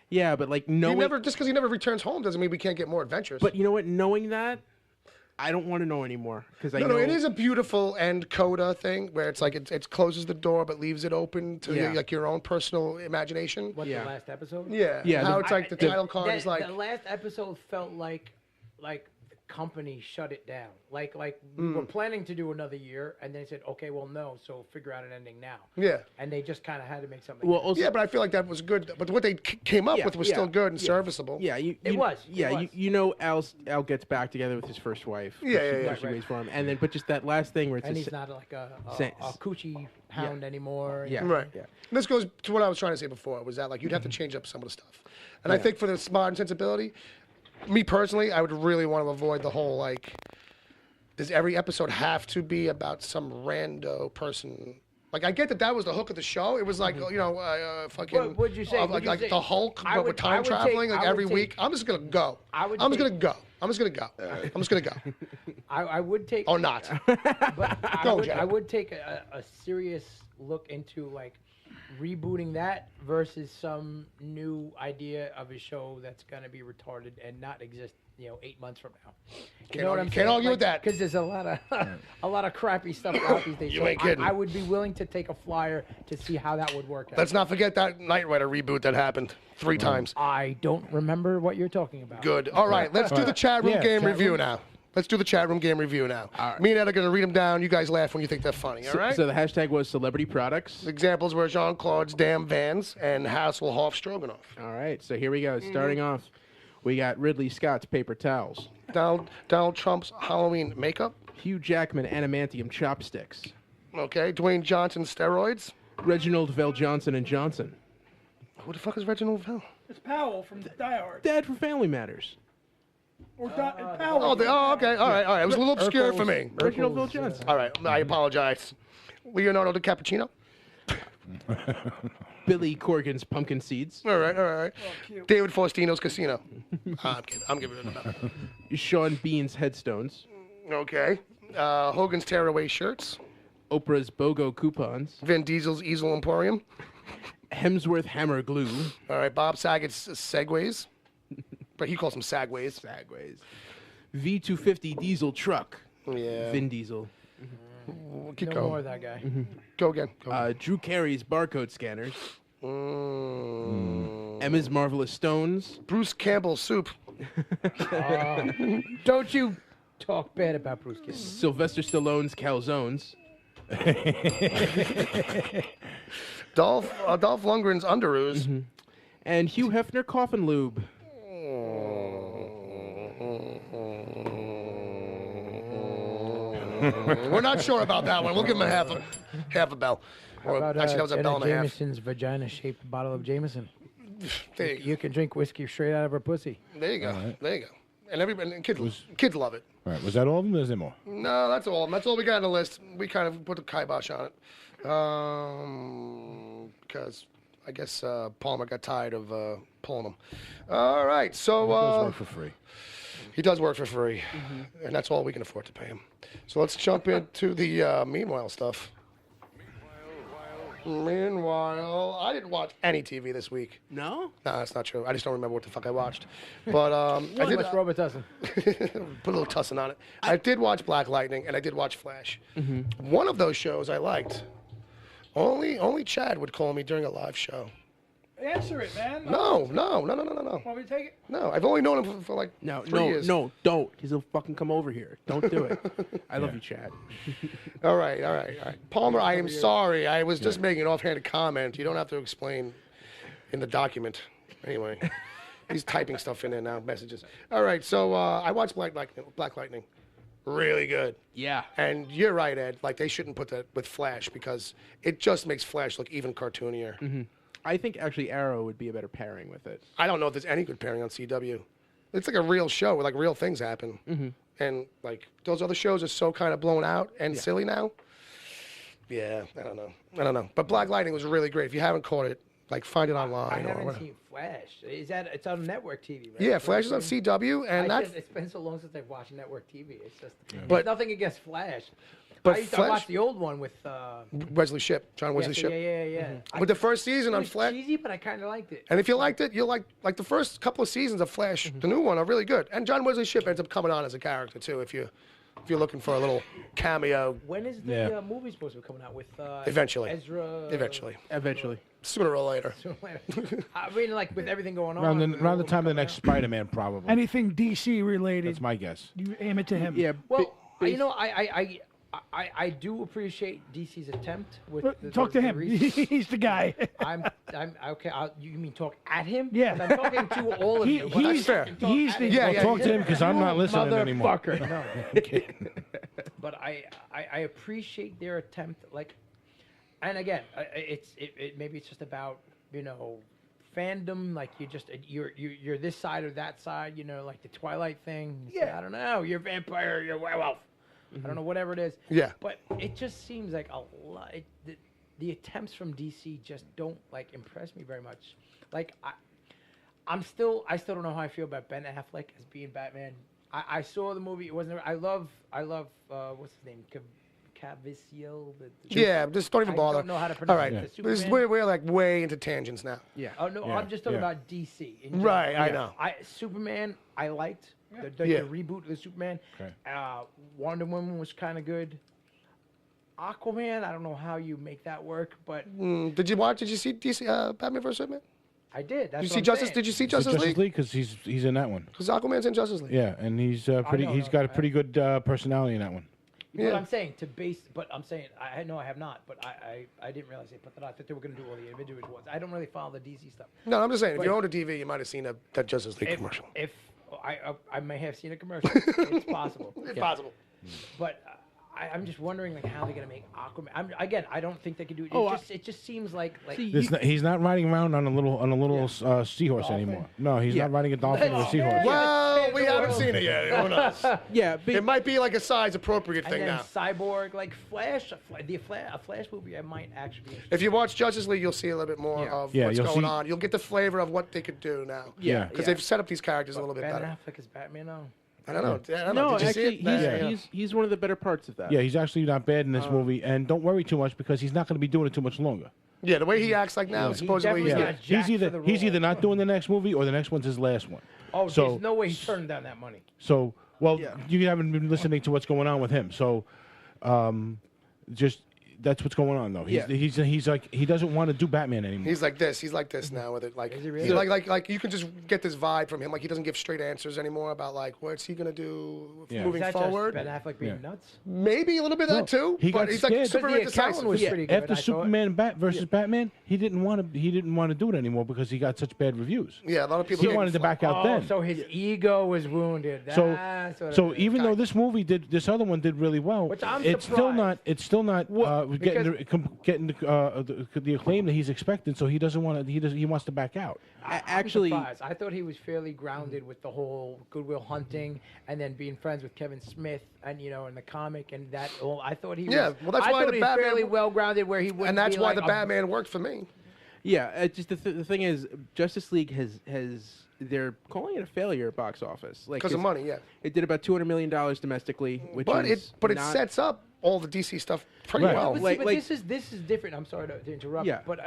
Yeah, but knowing just because he never returns home doesn't mean we can't get more adventures. But you know what? Knowing that, I don't want to know anymore because I know it is a beautiful end coda thing where it's like it closes the door but leaves it open to your own personal imagination. What the last episode? Yeah. How it's like the title card is like the last episode felt like the company shut it down. Like we were planning to do another year, and they said, okay, well, no, so figure out an ending now. Yeah. And they just kind of had to make something. Well, also, but I feel like that was good. But what they came up with was still good and serviceable. Yeah, it was. Al gets back together with his first wife. Yeah. She waits for him, and then but just that last thing where it's he's not like a coochie hound anymore. Yeah. Right. Yeah. And this goes to what I was trying to say before. Was that you'd have to change up some of the stuff, and I think for the modern sensibility. Me personally, I would really want to avoid the whole does every episode have to be about some rando person? I get that was the hook of the show. It was fucking. What'd you say? Like the Hulk, but with time traveling, every week. I'm just gonna go. I'm just gonna go. I would take. Or not. But Jack. I would take a serious look into rebooting that versus some new idea of a show that's going to be retarded and not exist 8 months from now. Can't argue with that because there's a lot of crappy stuff out these days. You ain't kidding. I would be willing to take a flyer to see how that would work out. Let's not forget that Knight Rider reboot that happened 3 times. I don't remember what you're talking about. Good. All right, let's do the chat room game review now. Let's do the chat room game review now. Right. Me and Ed are going to read them down. You guys laugh when you think they're funny, all right? So the hashtag was celebrity products. Examples were Jean-Claude's damn Vans and Hasselhoff Stroganoff. All right, so here we go. Starting off, we got Ridley Scott's paper towels. Donald Trump's Halloween makeup. Hugh Jackman adamantium chopsticks. Okay, Dwayne Johnson steroids. Reginald Vell Johnson and Johnson. Who the fuck is Reginald Vell? It's Powell from Die Hard. Dad from Family Matters. Or Powell. Okay. All right. It was a little obscure for me. Reginald Vell Johnson. All right. I apologize. Leonardo DiCappuccino. Billy Corgan's pumpkin seeds. All right. Oh, David Faustino's casino. I'm kidding. I'm giving it another. Sean Bean's headstones. Okay. Hogan's tearaway shirts. Oprah's BOGO coupons. Vin Diesel's Easel Emporium. Hemsworth hammer glue. All right. Bob Saget's Segways. But he calls them Sagways. V250 diesel truck. Yeah. Vin Diesel. Keep no going. more of that guy. Go again. Drew Carey's barcode scanners. Emma's Marvelous Stones. Bruce Campbell's soup. Don't you talk bad about Bruce Campbell. Sylvester Stallone's calzones. Dolph Lundgren's underoos. And Hugh Hefner coffin lube. We're not sure about that one. We'll give him a half a bell. About, actually, that was a bell and a half. Jameson's vagina-shaped bottle of Jameson. There You can drink whiskey straight out of her pussy. There you go. Right. There you go. And everybody, kids love it. All right, was that all of them? Or is there more? No, that's all. That's all we got on the list. We kind of put a kibosh on it. Because I guess Palmer got tired of pulling them. All right, so He does work for free. he does work for free, and that's all we can afford to pay him. So let's jump into the meanwhile stuff. Meanwhile, I didn't watch any TV this week. No? No, that's not true. I just don't remember what the fuck I watched. But I did Much Robert Tussin. put a little tussin on it. I did watch Black Lightning and I did watch Flash. One of those shows I liked. Only Chad would call me during a live show. Answer it, man. No. Want me to take it? No, I've only known him for like 3 years. No, don't. He'll fucking come over here. Don't do it. I love you, Chad. All right. Palmer, I am sorry. I was just making an offhanded comment. You don't have to explain in the document. Anyway, he's typing stuff in there now, messages. All right, so I watched Black Lightning. Really good. Yeah. And you're right, Ed. Like, they shouldn't put that with Flash because it just makes Flash look even cartoonier. I think actually Arrow would be a better pairing with it. I don't know if there's any good pairing on CW. It's like a real show where like real things happen, and like those other shows are so kind of blown out and silly now. Yeah, I don't know. But Black Lightning was really great. If you haven't caught it, like find it online. I or haven't whatever. seen Flash. It's on network TV, right? Yeah, Flash is on CW, and It's been so long since I've watched network TV. It's just But- it's nothing against Flash. But I used to Flash- watch the old one with Wesley Shipp, John Wesley Shipp. Yeah. With the first season It on was Flash, cheesy, but I kind of liked it. and if you liked it, you'll like the first couple of seasons of Flash. The new one are really good, and John Wesley Shipp ends up coming on as a character too. If you're looking for a little cameo, When is the movie supposed to be coming out with Eventually. Ezra? Eventually. sooner or later. I mean, like with everything going Around on. the time of the next Spider-Man, probably. Anything DC related, That's my guess. you aim it to him. Yeah. Well, you know, I do appreciate DC's attempt with Talk to him. recent- He's the guy. I'm okay. You mean talk at him? Yeah. 'Cause I'm talking to all of you. but I He's can't talk he's at the him. Yeah, Talk to him because I'm not listening anymore. Motherfucker. No. But I appreciate their attempt. Like, and again, it maybe it's just about fandom. Like you're this side or that side. Like the Twilight thing. I don't know. You're a vampire. You're a werewolf. I don't know, whatever it is. Yeah. But it just seems like a lot. The attempts from DC just don't impress me very much. Like I still don't know how I feel about Ben Affleck as being Batman. I saw the movie. It wasn't. I love what's his name? Caviezel. Yeah, just don't even I bother. don't know how to All pronounce right, it. This is we're like way into tangents now. Yeah. Oh no, I'm just talking about DC. in general. Right, I know. Superman, I liked the reboot of the Superman. Okay. Wonder Woman was kind of good. Aquaman, I don't know how you make that work, but Did you see DC Batman vs Superman? I did. That's Did you what see I'm Justice? saying. Did you see Justice Justice League? League, because he's in that one. Because Aquaman's in Justice League. Yeah, and he's pretty. know, He's no, got a pretty good personality in that one. But Yeah. I'm saying but I'm saying I have not. But I didn't realize they put that out. I thought they were going to do all the individual ones. I don't really follow the DC stuff. No, I'm just saying. If But- you owned a TV, you might have seen that Justice League commercial. If I may have seen a commercial, it's possible. It's possible. But I'm just wondering how they're going to make Aquaman. I don't think they could do it. Oh, It just seems like He's not riding around on a little seahorse anymore. No, he's not riding a dolphin or a seahorse. Well, we haven't seen it yet. Who knows? Yeah. It might be like a size appropriate and thing then now. Cyborg, Flash, a Flash movie. I might actually be interested. If you watch Justice League, you'll see a little bit more of Yeah, what's you'll going see- on. You'll get the flavor of what they could do now. Yeah. Because they've set up these characters a little bit Ben better. Affleck is Batman now. I don't know. I don't know. No, Did you actually, see it? he's one of the better parts of that. Yeah, he's actually not bad in this movie, and don't worry too much because he's not going to be doing it too much longer. Yeah, the way he acts like now, supposedly definitely he's got not. jacked for the He's role. either not doing the next movie or the next one's his last one. Oh, So- there's no way he's turning down that money. So, you haven't been listening to what's going on with him. So, just that's what's going on though. He's like he doesn't want to do Batman anymore. He's like this. He's like this now with it. Like, Is he really? he's like you can just get this vibe from him. Like he doesn't give straight answers anymore about like what's he gonna do Yeah. moving Is that forward. just Ben Affleck being Yeah. nuts? Maybe a little bit of that too. he but got he's scared. like But super the indecisive. accountant was pretty good. After I thought. Superman versus Batman, he didn't want to do it anymore because he got such bad reviews. Yeah, a lot of people. He gave wanted to him back out Oh, then. so his ego was wounded. So, That's what so it is. even though this movie this other one did really well, Which I'm it's surprised. still not getting because- the acclaim that he's expecting. So he doesn't want to. He wants to back out. I'm Actually- surprised. I thought he was fairly grounded with the whole Goodwill Hunting and then being friends with Kevin Smith and in the comic and that. Well, I thought he was. Yeah, well, that's I why thought the he was Batman- fairly well grounded where he wouldn't. And that's be why like the a- Batman worked for me. Yeah, just the thing is, Justice League has they're calling it a failure at box office, like Because of money, yeah. It did about $200 million domestically, which But is it not- sets up all the DC stuff pretty Right. well. But, see, but this is different. I'm sorry to interrupt. Yeah. But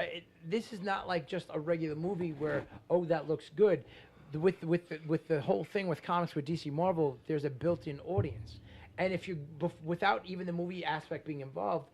this is not like just a regular movie where that looks good. With the whole thing with comics with DC Marvel, there's a built-in audience, and if you without even the movie aspect being involved,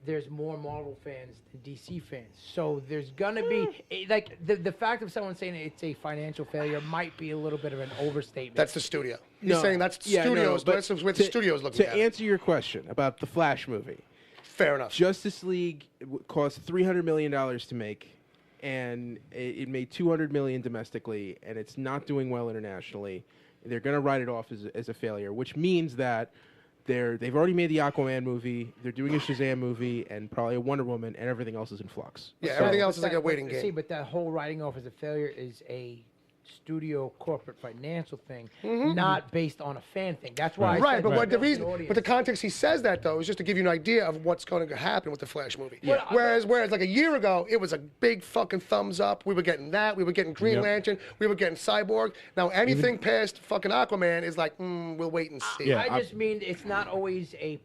there's more Marvel fans than DC fans. So there's gonna be like the fact of someone saying it's a financial failure might be a little bit of an overstatement. That's the studio. He's No, saying that's yeah, no, studios. but That's where the studio's looking to at. answer your question about the Flash movie. Fair enough. Justice League cost $300 million to make, and it made $200 million domestically, and it's not doing well internationally. They're going to write it off as a failure, which means that they've already made the Aquaman movie, they're doing a Shazam movie, and probably a Wonder Woman, and everything else is in flux. Yeah, everything else is like a waiting game. See, but that whole writing off as a failure is a studio corporate financial thing, not based on a fan thing. That's why. I Right, said but what the built-in reason, audience. but the context he says that though is just to give you an idea of what's going to happen with the Flash movie. Yeah. Whereas like a year ago, it was a big fucking thumbs up. We were getting that. We were getting Green Lantern. We were getting Cyborg. Now anything past fucking Aquaman is like, we'll wait and see. Yeah. I just mean it's not always a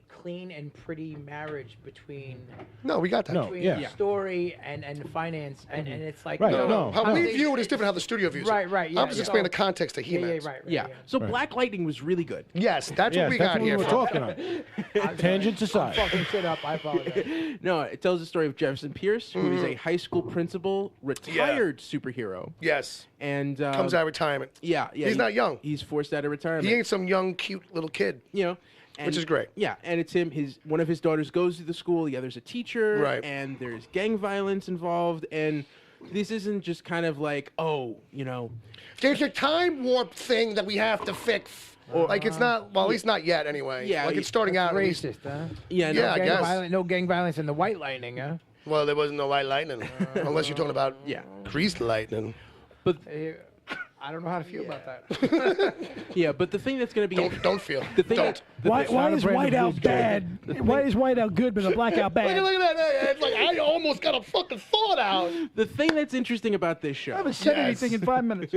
clean and pretty marriage between No, we got that. No. Yeah. story and finance, and it's like Right, no, no. How I we think view it is different. How the studio views Right, it. right, yeah, I'm just yeah. explaining the context that he yeah, meant. right, Yeah. yeah. So Black Lightning was really good. Yes, that's Yes, what we that's got what we here. were from. talking on. Tangents aside. Fucking shit up. I apologize. No, it tells the story of Jefferson Pierce, who is a high school principal, retired superhero, Yes, and comes out of retirement. Yeah, yeah. He's not young. He's forced out of retirement. He ain't some young, cute little kid. You know, Which is great. Yeah, and it's him. One of his daughters goes to the school. The other's a teacher. Right. And there's gang violence involved. And this isn't just kind of like, There's a time warp thing that we have to fix. Like it's not. Well, at least not yet. Anyway. Yeah, Like it's starting out. At least. Racist, huh? yeah, no, Yeah, I guess. No gang violence in the White Lightning, huh? Well, there wasn't no white lightning, unless you're talking about greased lightning. but I don't know how to feel about that. yeah, but the thing that's going to be Don't feel. the thing Don't. Why not a is brand of whiteout blue bad? Why is whiteout good but a blackout Look bad? at that. It's like I almost got a fucking thought out. the thing that's interesting about this show I haven't said Yes. anything in 5 minutes.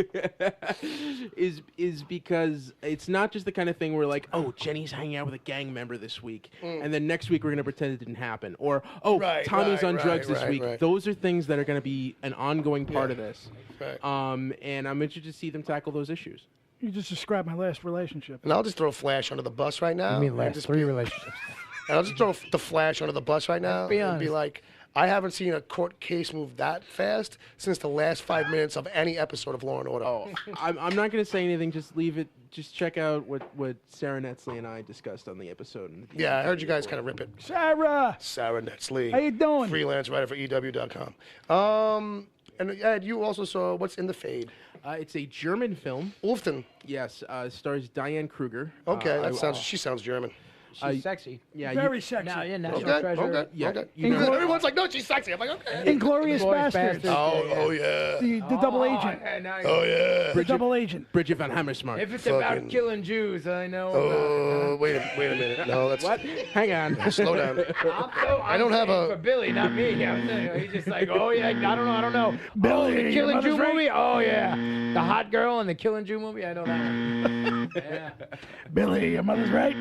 is because it's not just the kind of thing where like, oh, Jenny's hanging out with a gang member this week, and then next week we're gonna pretend it didn't happen, or Right, Tommy's on right, drugs this right, week. right. Those are things that are gonna be an ongoing part of this. Right. And I'm interested to see them tackle those issues. You just described my last relationship. And I'll just throw Flash under the bus right now. I mean, and last just 3 relationships. And I'll just throw the Flash under the bus right now be and be honest. like, I haven't seen a court case move that fast since the last 5 minutes of any episode of Law and Order. Oh, I'm not gonna say anything. Just leave it. Just check out what Sarah Netzley and I discussed on the episode. Yeah, I heard you guys kind of rip it. Sarah, Sarah Netzley. how you doing? Freelance writer for EW.com. And Ed, you also saw What's in the Fade. It's a German film. Wolfton. Yes, stars Diane Kruger. Okay, she sounds German. She's sexy. Yeah, Very sexy. Now, yeah, National Okay, Treasure. okay, Yeah, okay. you know- Everyone's like, no, she's sexy. I'm like, okay. Inglorious Inglourious Bastards. Bastards. Oh yeah. The double agent. Oh yeah. The double agent. Bridget von Hammersmark. If it's Fucking- about killing Jews, I know. Oh, wait a minute. No, that's What? Hang on. slow down. I don't have saying a- for Billy, not me. I'm saying, he's just like, oh yeah, I don't know. Billy, the your Killing mother's Jew right. movie. Oh yeah, the hot girl in the Killing Jew movie. I know that one. Yeah. Billy, your mother's right.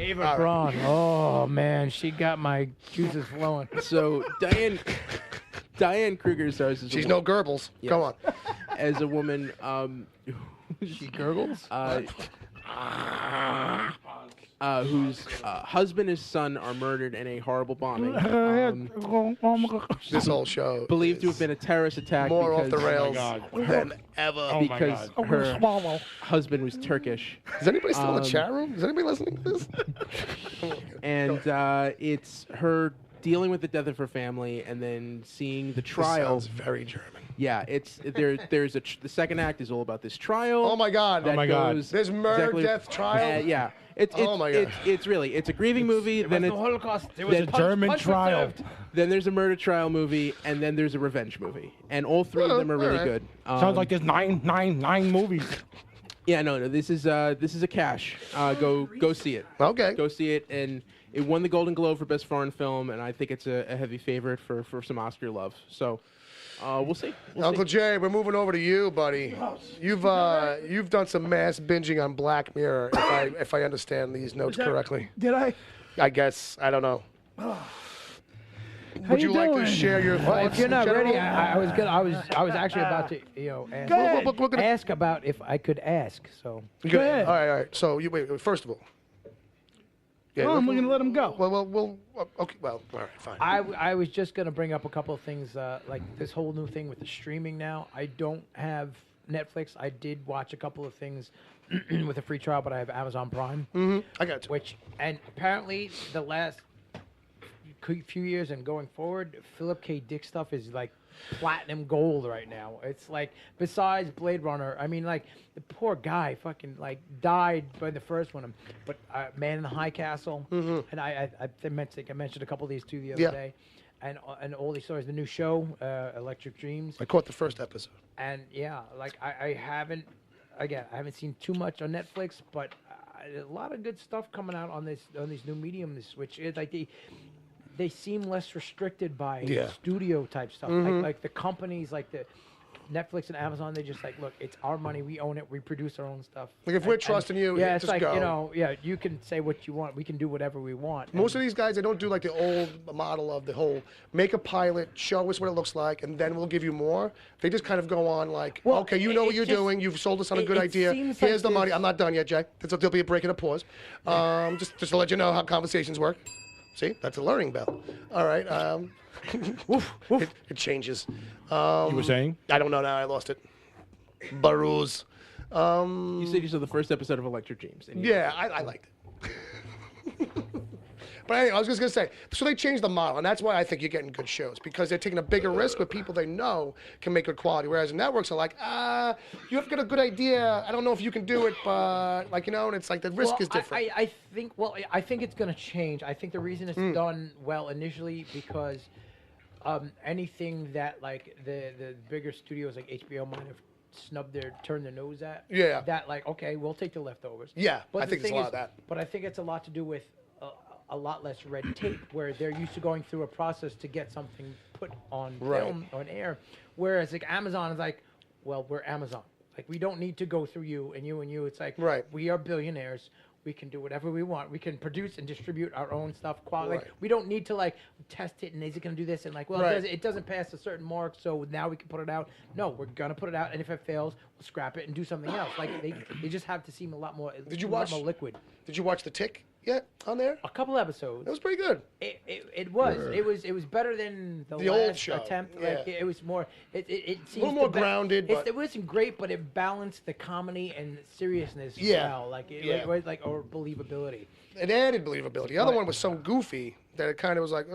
Ava Braun. Oh man, she got my juices flowing. So Diane Kruger stars as She's a, no Goebbels. Go on. as a woman. She gurgles. Whose husband and son are murdered in a horrible bombing. This whole show Believed to is have been a terrorist attack more off because, the rails God. than ever. because her Swallow. husband was Turkish. Is anybody still in the chat room? Is anybody listening to this? And it's her dealing with the death of her family and then seeing the This trial. sounds very German. Yeah, it's there's the second act is all about this trial. Oh my God. that my God. goes There's murder, death, trial? Yeah, it's Oh my God. It's really a grieving movie. Then the it's Holocaust. There was a German trial. then there's a murder trial movie, and then there's a revenge movie, and all three of them are really alright. good. Sounds like there's nine movies. Yeah, no, this is a cash. Go see it. Okay. Go see it, and It won the Golden Globe for Best Foreign Film, and I think it's a heavy favorite for some Oscar love. So we'll see. Uncle Jay, we're moving over to you, buddy. You've done some mass binging on Black Mirror, if I understand these notes correctly. Did I? I guess I don't know. Would you like to share your thoughts? Well, if you're not in general? ready, I was actually about to ask about if I could ask. So Go ahead. All right. So you wait. First of all, yeah, Well, I'm going to let him go. Well, okay. Well, all right, fine. I was just gonna bring up a couple of things like this whole new thing with the streaming now. I don't have Netflix. I did watch a couple of things with a free trial, but I have Amazon Prime. I got you. And apparently the last few years and going forward, Philip K. Dick stuff is like platinum gold right now. It's like, besides Blade Runner, I mean, like, the poor guy fucking like died by the first one, but Man in the High Castle, and I think I mentioned a couple of these too the other day, and all these stories. The new show, Electric Dreams. I caught the first episode. And yeah, like I haven't seen too much on Netflix, but a lot of good stuff coming out on these new mediums, which is like they seem less restricted by studio type stuff. Like the companies, like the Netflix and Amazon, they just like, look, it's our money, we own it, we produce our own stuff. Like if we're trusting you, yeah, it's just like go. you can say what you want, we can do whatever we want. Most of these guys, they don't do like the old model of the whole make a pilot, show us what it looks like, and then we'll give you more. They just kind of go on like, okay, you know what you're doing, you've sold us on a good idea. Here's the money. I'm not done yet, Jay. There'll be a break and a pause. Just to let you know how conversations work. See, that's a learning bell. All right. It changes. You were saying? I don't know now. I lost it. Barus. You said you saw the first episode of Electric Dreams. Yeah, I liked it. But anyway, I was just going to say, so they changed the model, and that's why I think you're getting good shows, because they're taking a bigger risk with people they know can make good quality, whereas networks are like, you have got a good idea, I don't know if you can do it, but, like, and it's like the risk is different. I think it's going to change. I think the reason it's done well initially because anything that, like, the bigger studios like HBO might have turned their nose at, that, like, okay, we'll take the leftovers. Yeah, but I think it's a lot of that. But I think it's a lot to do with a lot less red tape, where they're used to going through a process to get something put on film, on air. Whereas like Amazon is like, well, we're Amazon. Like, we don't need to go through you and you and you. It's like, we are billionaires. We can do whatever we want. We can produce and distribute our own stuff. Like, we don't need to like test it and is it going to do this and like, well, it doesn't pass a certain mark, so now we can put it out. No, we're going to put it out, and if it fails, we'll scrap it and do something else. Like they just have to seem a lot more. More liquid? Did you watch The Tick yet on there? A couple episodes. It was pretty good. It was better than the last old show. attempt. Like, it was more. It seems a little more grounded. But it wasn't great, but it balanced the comedy and seriousness well. Like it was like, or believability. It added believability. The other one was so goofy that it kind of was like,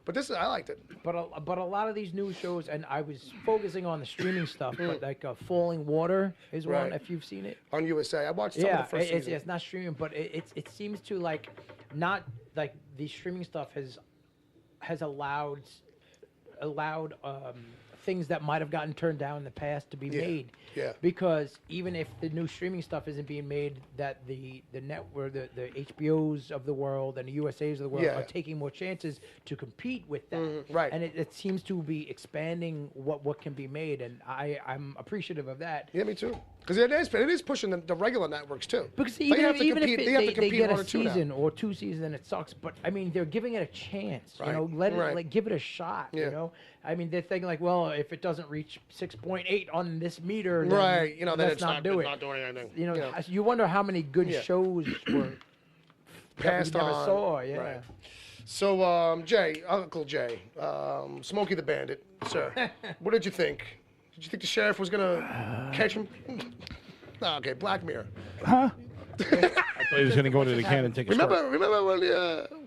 But I liked it. But a lot of these new shows, and I was focusing on the streaming stuff, but like Falling Water is one, if you've seen it. On USA. I watched some of the first season. It's not streaming, but it seems to like, not like the streaming stuff has allowed things that might have gotten turned down in the past to be made. Yeah. Because even if the new streaming stuff isn't being made, that the network, the HBOs of the world and the USAs of the world are taking more chances to compete with that. Right. And it seems to be expanding what can be made, and I'm appreciative of that. Yeah, me too. Because it is pushing the regular networks too. Because they even have to if compete, they get a season season or two seasons, and it sucks. But I mean, they're giving it a chance. Right. You know, let it like give it a shot. Yeah. You know, I mean, they're thinking like, well, if it doesn't reach 6.8 on this meter, then right? You know, then let's not do it. Not doing anything. You know, you wonder how many good shows were passed that we never on. saw. Yeah. Right. So, Jay, Uncle Jay, Smokey the Bandit, sir, what did you think? Did you think the sheriff was gonna catch him? Oh, okay, Black Mirror. Huh? I thought he was going to go into the can and take a Remember when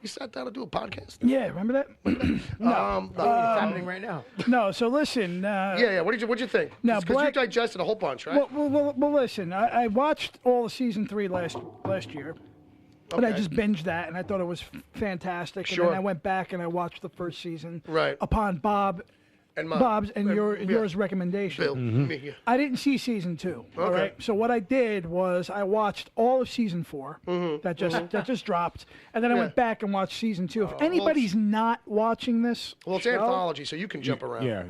we sat down to do a podcast? Yeah, remember that? It's happening right now. No, so listen. Yeah. What did you think? Now, because you digested a whole bunch, right? Well, listen. I watched all of season 3 last year. And I just binged that, and I thought it was fantastic. And then I went back and I watched the first season. Right. Upon Bob And mine. Bob's and yours recommendation. Bill. Me, yeah. I didn't see season 2. All Okay. right. So what I did was I watched all of season 4 that just dropped, and then I went back and watched season 2. If anybody's not watching this, Well, it's anthology, so you can jump around. Yeah.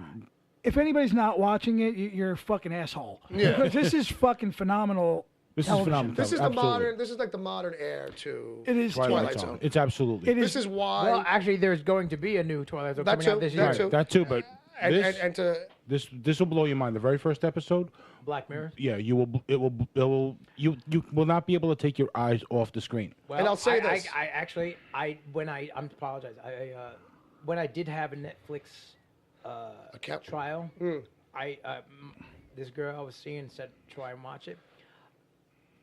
if anybody's not watching it, you're a fucking asshole. Yeah. Because this is fucking phenomenal. This television. is phenomenal. This is the Absolutely. modern. This is like the modern heir to It is Twilight Zone. It's absolutely. It is. This is why. Well, actually, there's going to be a new Twilight Zone That coming too, out this that year. too. That too, but and to this will blow your mind. The very first episode, Black Mirror. yeah, you will not be able to take your eyes off the screen. Well, And I'll say this. I apologize. When I did have a Netflix Account. trial, this girl I was seeing said try and watch it.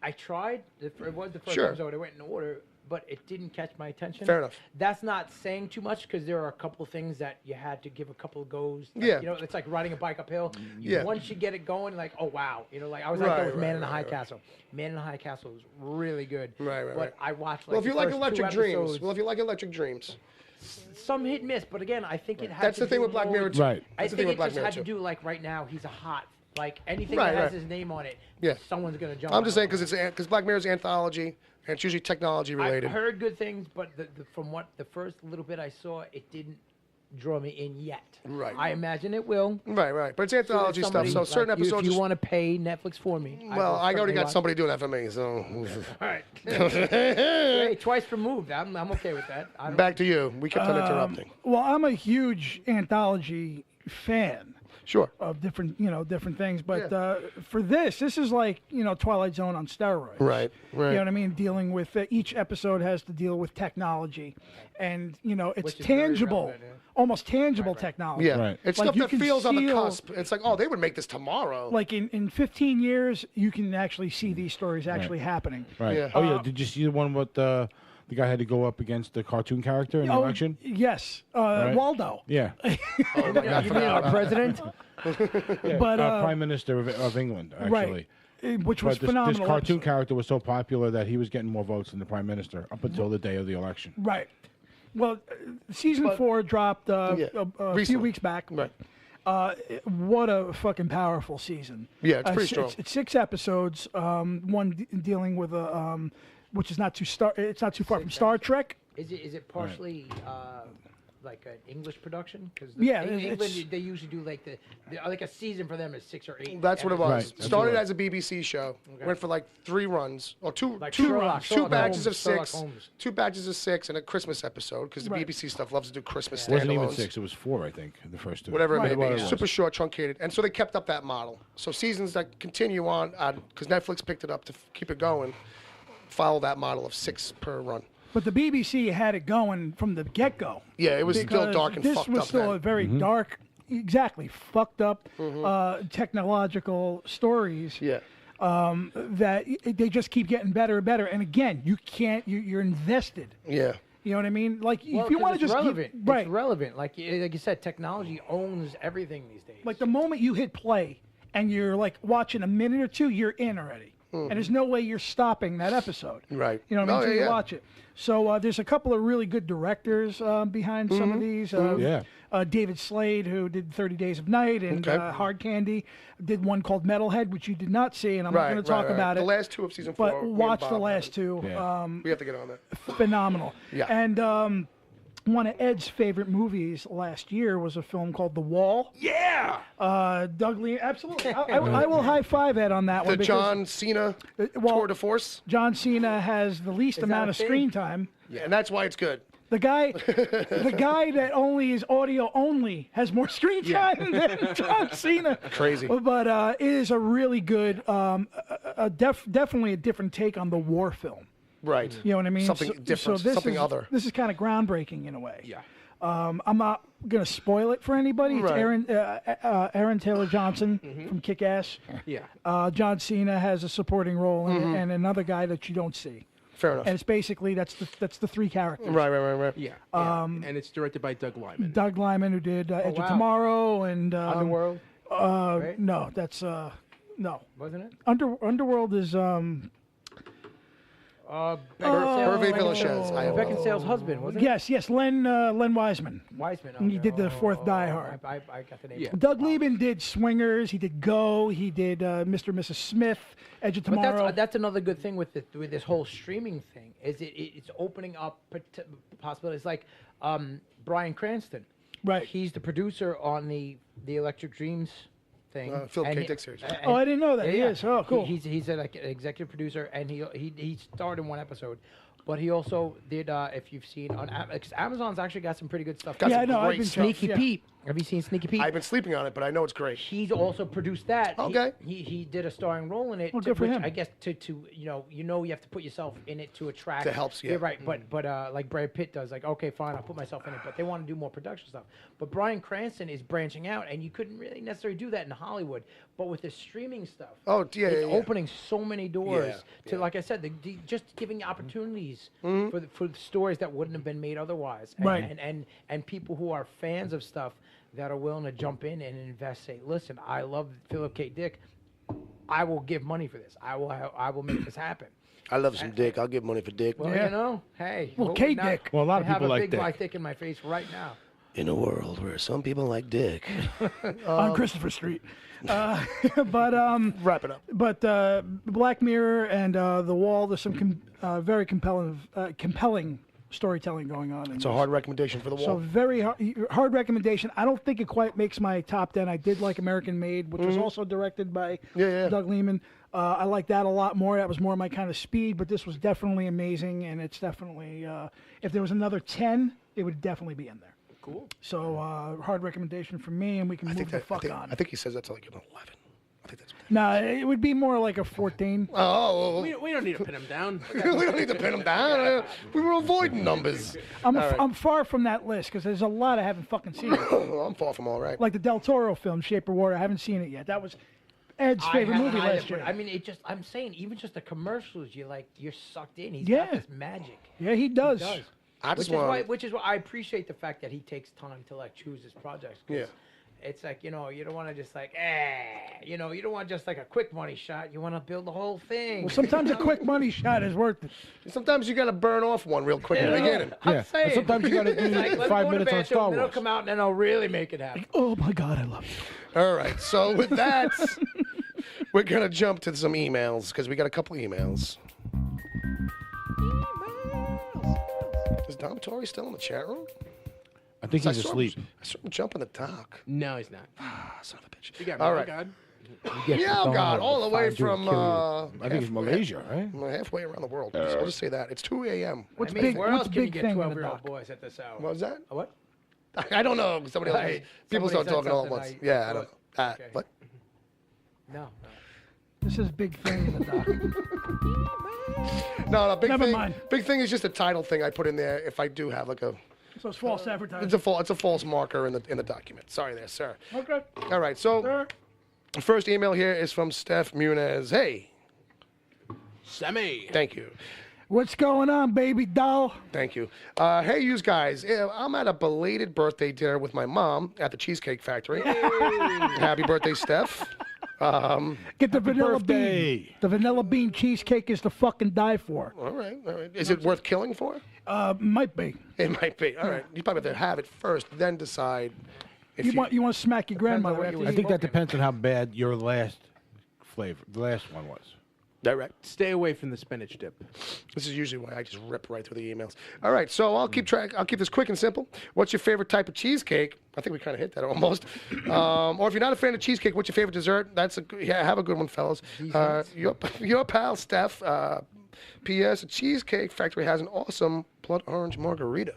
I tried. It was the first Sure. episode. I went in order, but it didn't catch my attention. Fair enough. That's not saying too much because there are a couple of things that you had to give a couple of goes. Like, Yeah. You know, it's like riding a bike uphill. Yeah. Once you get it going, like, oh wow, you know, like I was like Right, that with right, Man in the right, High right. Castle. Man in the High Castle was really good. Right, But right. I watched like well, if you the like first Electric 2 Dreams, episodes. well, if you like Electric Dreams, Some hit and miss, but again, I think it has that's to the thing do with Black more- Mirror too. Right. I That's the thing think with it Black just Mirror had to too. do like right now he's a hot like anything Right, that has right. his name on it. Yeah. Someone's gonna jump. I'm on just it. saying because Black Mirror's anthology and it's usually technology related. I've heard good things, but from what the first little bit I saw, it didn't draw me in yet. Right. I imagine it will. Right. But it's anthology stuff, Somebody, so certain like, episodes. If you want to pay Netflix for me, well, I already got watch. somebody doing that for me, so. All right. Hey, twice removed. I'm okay with that. I don't, Back to you. We kept on interrupting. Well, I'm a huge anthology fan Sure. of different things, but Yeah. for this is like Twilight Zone on steroids. Right. You know what I mean? Dealing with each episode has to deal with technology, and it's Which is very tangible, relevant, yeah. almost tangible technology. Yeah. Right. It's Like, stuff you that can feels on the feel- cusp. It's like, oh, they would make this tomorrow. Like in 15 years, you can actually see these stories actually happening. Right. Yeah. Oh yeah. Did you see the one with the guy had to go up against the cartoon character in the election? Yes, Waldo. Yeah. You mean our president? Yeah, But, Prime Minister of England, actually. Right. Which was But this phenomenal. cartoon episode. character was so popular that he was getting more votes than the Prime Minister up until the day of the election. Right. Well, season 4 dropped a few Recently. weeks back. Right. What a fucking powerful season. Yeah, it's pretty strong. It's 6 episodes. One dealing with a, which is not too It's not too far from Star Trek. Is it partially like an English production? Because Yeah, England it's- they usually do like like a season for them is 6 or 8. That's what it was. Right, Started absolutely. as a BBC show. Went for like 3 runs or two Like two Sherlock batches Holmes, of Sherlock 6, Holmes. 2 batches of 6, and a Christmas episode because the Right. BBC stuff loves to do Christmas It wasn't even standalones. 6; it was 4, I think. The first 2. Whatever it may Whatever be, it was. super short, truncated, and so they kept up that model. So seasons that continue on because Netflix picked it up to keep it going, follow that model of 6 per run. But the BBC had it going from the get-go. Yeah, it was still Because dark and this fucked was up still then. a very dark, exactly fucked up technological stories. Yeah. That they just keep getting better and better. And again, you're invested. Yeah. You know what I mean? Like Well, if you want to just relevant, keep, right, it's relevant. Like you said, technology owns everything these days. like the moment you hit play and you're like watching a minute or two, you're in already. And there's no way you're stopping that episode. Right. You know what I mean? Oh, Until yeah, you yeah. watch it. So there's a couple of really good directors behind some of these. Yeah. David Slade, who did 30 Days of Night and Okay. Hard Candy, did one called Metalhead, which you did not see, and I'm not going to talk about The it. last 2 of season 4. But me and watch the Bob last had. 2. Yeah. We have to get on that. Phenomenal. Yeah. And one of Ed's favorite movies last year was a film called The Wall. Yeah. Doug Lee, absolutely. I will high five Ed on that The one. because, John Cena well, tour de force. John Cena has the least that amount a of thing? screen time. Yeah, and that's why it's good. The guy that only is audio only has more screen time than John Cena. Crazy. But it is a really good, definitely a different take on the war film. Right. You know what I mean? Something different, this something is, other. This is kind of groundbreaking in a way. Yeah. I'm not going to spoil it for anybody. It's Right. Aaron Taylor Johnson from Kick-Ass. Yeah. John Cena has a supporting role and another guy that you don't see. Fair enough. And it's basically that's the 3 characters. Right. Yeah. And it's directed by Doug Liman. Doug Liman, who did Edge of wow. Tomorrow and Underworld, right? No, that's no. wasn't it? Underworld is Hervé Villachez. I have Beckinsale's husband, wasn't it? Yes, Len Wiseman. Wiseman. He did the fourth Die Hard. I got the name. Yeah. Doug Lieben did Swingers. He did Go. He did Mr. and Mrs. Smith, Edge of Tomorrow. But that's another good thing with this whole streaming thing is it's opening up possibilities. Like Bryan Cranston, Right. He's the producer on the Electric Dreams thing. Philip K. Dick series. Oh, I didn't know that. He is. Oh, cool. He's an executive producer, and he starred in one episode. But he also did, if you've seen on Amazon's actually got some pretty good stuff. Got Yeah, I some know. I've great been stuff. Sneaky Pete. Have you seen Sneaky Pete? I've been sleeping on it, but I know it's great. He's also produced that. Okay. He did a starring role in it. Well, good for which him. I guess to you have to put yourself in it to attract. To help, yeah. Right. But like Brad Pitt does, like, okay, fine, I'll put myself in it. But they want to do more production stuff. But Bryan Cranston is branching out, and you couldn't really necessarily do that in Hollywood. But with the streaming stuff, it's opening so many doors to, like I said, just giving opportunities for the stories that wouldn't have been made otherwise. And, Right. And people who are fans of stuff that are willing to jump in and invest. Say, listen, I love Philip K. Dick. I will give money for this. I will make this happen. I love some dick. I'll give money for dick. Well, you know, hey. Well, what K. would not- Dick. Well, a lot of I have people a like big Dick. black dick in my face right now. In a world where some people like dick. On Christopher Street. But Wrap it up. But Black Mirror and The Wall, there's some very compelling storytelling going on. It's a hard recommendation for the So wall. very hard recommendation. I don't think it quite makes my top 10. I did like American Made, which was also directed by Doug Lieben. I like that a lot more. That was more my kind of speed, but this was definitely amazing, and it's definitely, if there was another 10, it would definitely be in there. Cool. So hard recommendation from me, and we can move the fuck on. I think he says that's like an 11. I think that's. No, it would be more like a 14. Oh, We don't need to pin him down. we don't need to pin him down. We were avoiding numbers. I'm far from that list because there's a lot I haven't fucking seen. I'm far from all right. Like the Del Toro film, Shape of Water. I haven't seen it yet. That was Ed's favorite movie last year. I mean, I'm saying, even just the commercials, you're sucked in. He's Yeah. got this magic. Yeah, he does. He does. I just Which is why I appreciate the fact that he takes time to like choose his projects. 'Cause Yeah. It's like, you don't want to just like, you don't want just like a quick money shot. You want to build the whole thing. Well, sometimes a quick money shot is worth it. Sometimes you got to burn off one real quick in the beginning. I'm Yeah, saying. and sometimes you gotta do Like, let me 5 go to minutes on bathroom, Star then I'll Wars. come out and then I'll really make it happen. Oh my God, I love you. All right. So with that, we're gonna jump to some emails because we got a couple emails. Is Dom Torrey still in the chat room? I think he's asleep. I saw him jump in the dock. No, he's not. Ah, son of a bitch. You got All me. right. God. Yeah, oh God, all the way from I think it's Malaysia, right? halfway around the world. So we'll just say that. It's 2 a.m. What's I mean, big? where What's else can you big get thing in the 12-year-old doc? boys at this hour? What was that? What? I don't know. Somebody else. Hey, People start somebody talking said all at once. something, Yeah, I don't. Okay. What? No. This is big thing in the doc. No, big Never thing. mind. Big thing is just a title thing I put in there. If I do have like a, So it's false advertising. it's a false marker in the document. Sorry, there, sir. Okay. All right. So, Sir. the first email here is from Steph Muniz. Hey, Semi. thank you. What's going on, baby doll? Thank you. Hey, you guys. I'm at a belated birthday dinner with my mom at the Cheesecake Factory. Happy birthday, Steph. Get the vanilla birthday. bean. The vanilla bean cheesecake is to fucking die for. All right, all right. Is it worth killing for? Might be. It might be. All right. You probably have to have it first, then decide if You want to smack your grandmother what after you you I eat. think that depends on how bad your last flavor, the last one was. direct. Stay away from the spinach dip. This is usually why I just rip right through the emails. All right, so I'll keep track. I'll keep this quick and simple. What's your favorite type of cheesecake? I think we kind of hit that almost. Or if you're not a fan of cheesecake, what's your favorite dessert? Have a good one, fellas. Your pal Steph. P.S. A Cheesecake Factory has an awesome blood orange margarita.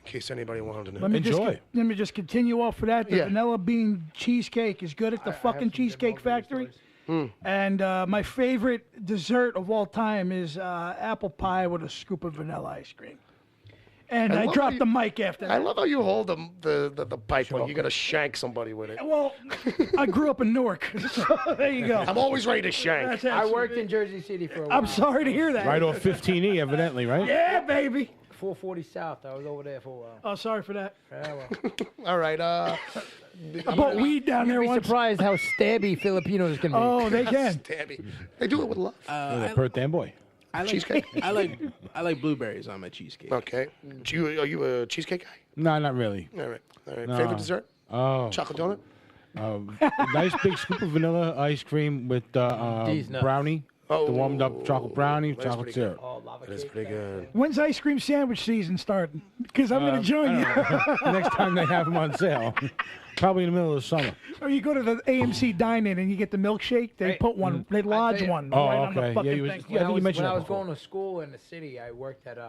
In case anybody wanted to know. Enjoy. Let me just continue off for that. The Yeah. vanilla bean cheesecake is good at the fucking Cheesecake Factory. And my favorite dessert of all time is apple pie with a scoop of vanilla ice cream. And I I love dropped how the mic after I that. love how you hold the pipe like you're gonna shank somebody with it. Well, I grew up in Newark, so there you go. I'm always ready to shank. That's I absolutely- worked in Jersey City for a while. I'm sorry to hear that. Right off 15E, evidently, right? Yeah, baby. 440 South. I was over there for a while. Oh, sorry for that. Yeah, well. All right. I bought weed down there You'd be once. surprised how stabby Filipinos can be. Oh, they can. Stabby. They do it with love. The Perth Damn Boy. Cheesecake? I like blueberries on my cheesecake. Okay. Are you a cheesecake guy? No, not really. All right. No. Favorite dessert? Oh, Chocolate donut? nice big scoop of vanilla ice cream with These nuts. brownie. The warmed up chocolate brownie, that's chocolate pretty syrup. Oh, lava That is cake, pretty that's good. it. When's ice cream sandwich season starting? Because I'm going to join you. Next time they have them on sale, probably in the middle of the summer. Or you go to the AMC dine-in and you get the milkshake. They Hey, put one. They lodge tell you- one Oh, right on the okay. fucking Yeah, you was- thing. yeah, I think you mentioned when that I was before. going to school in the city, I worked at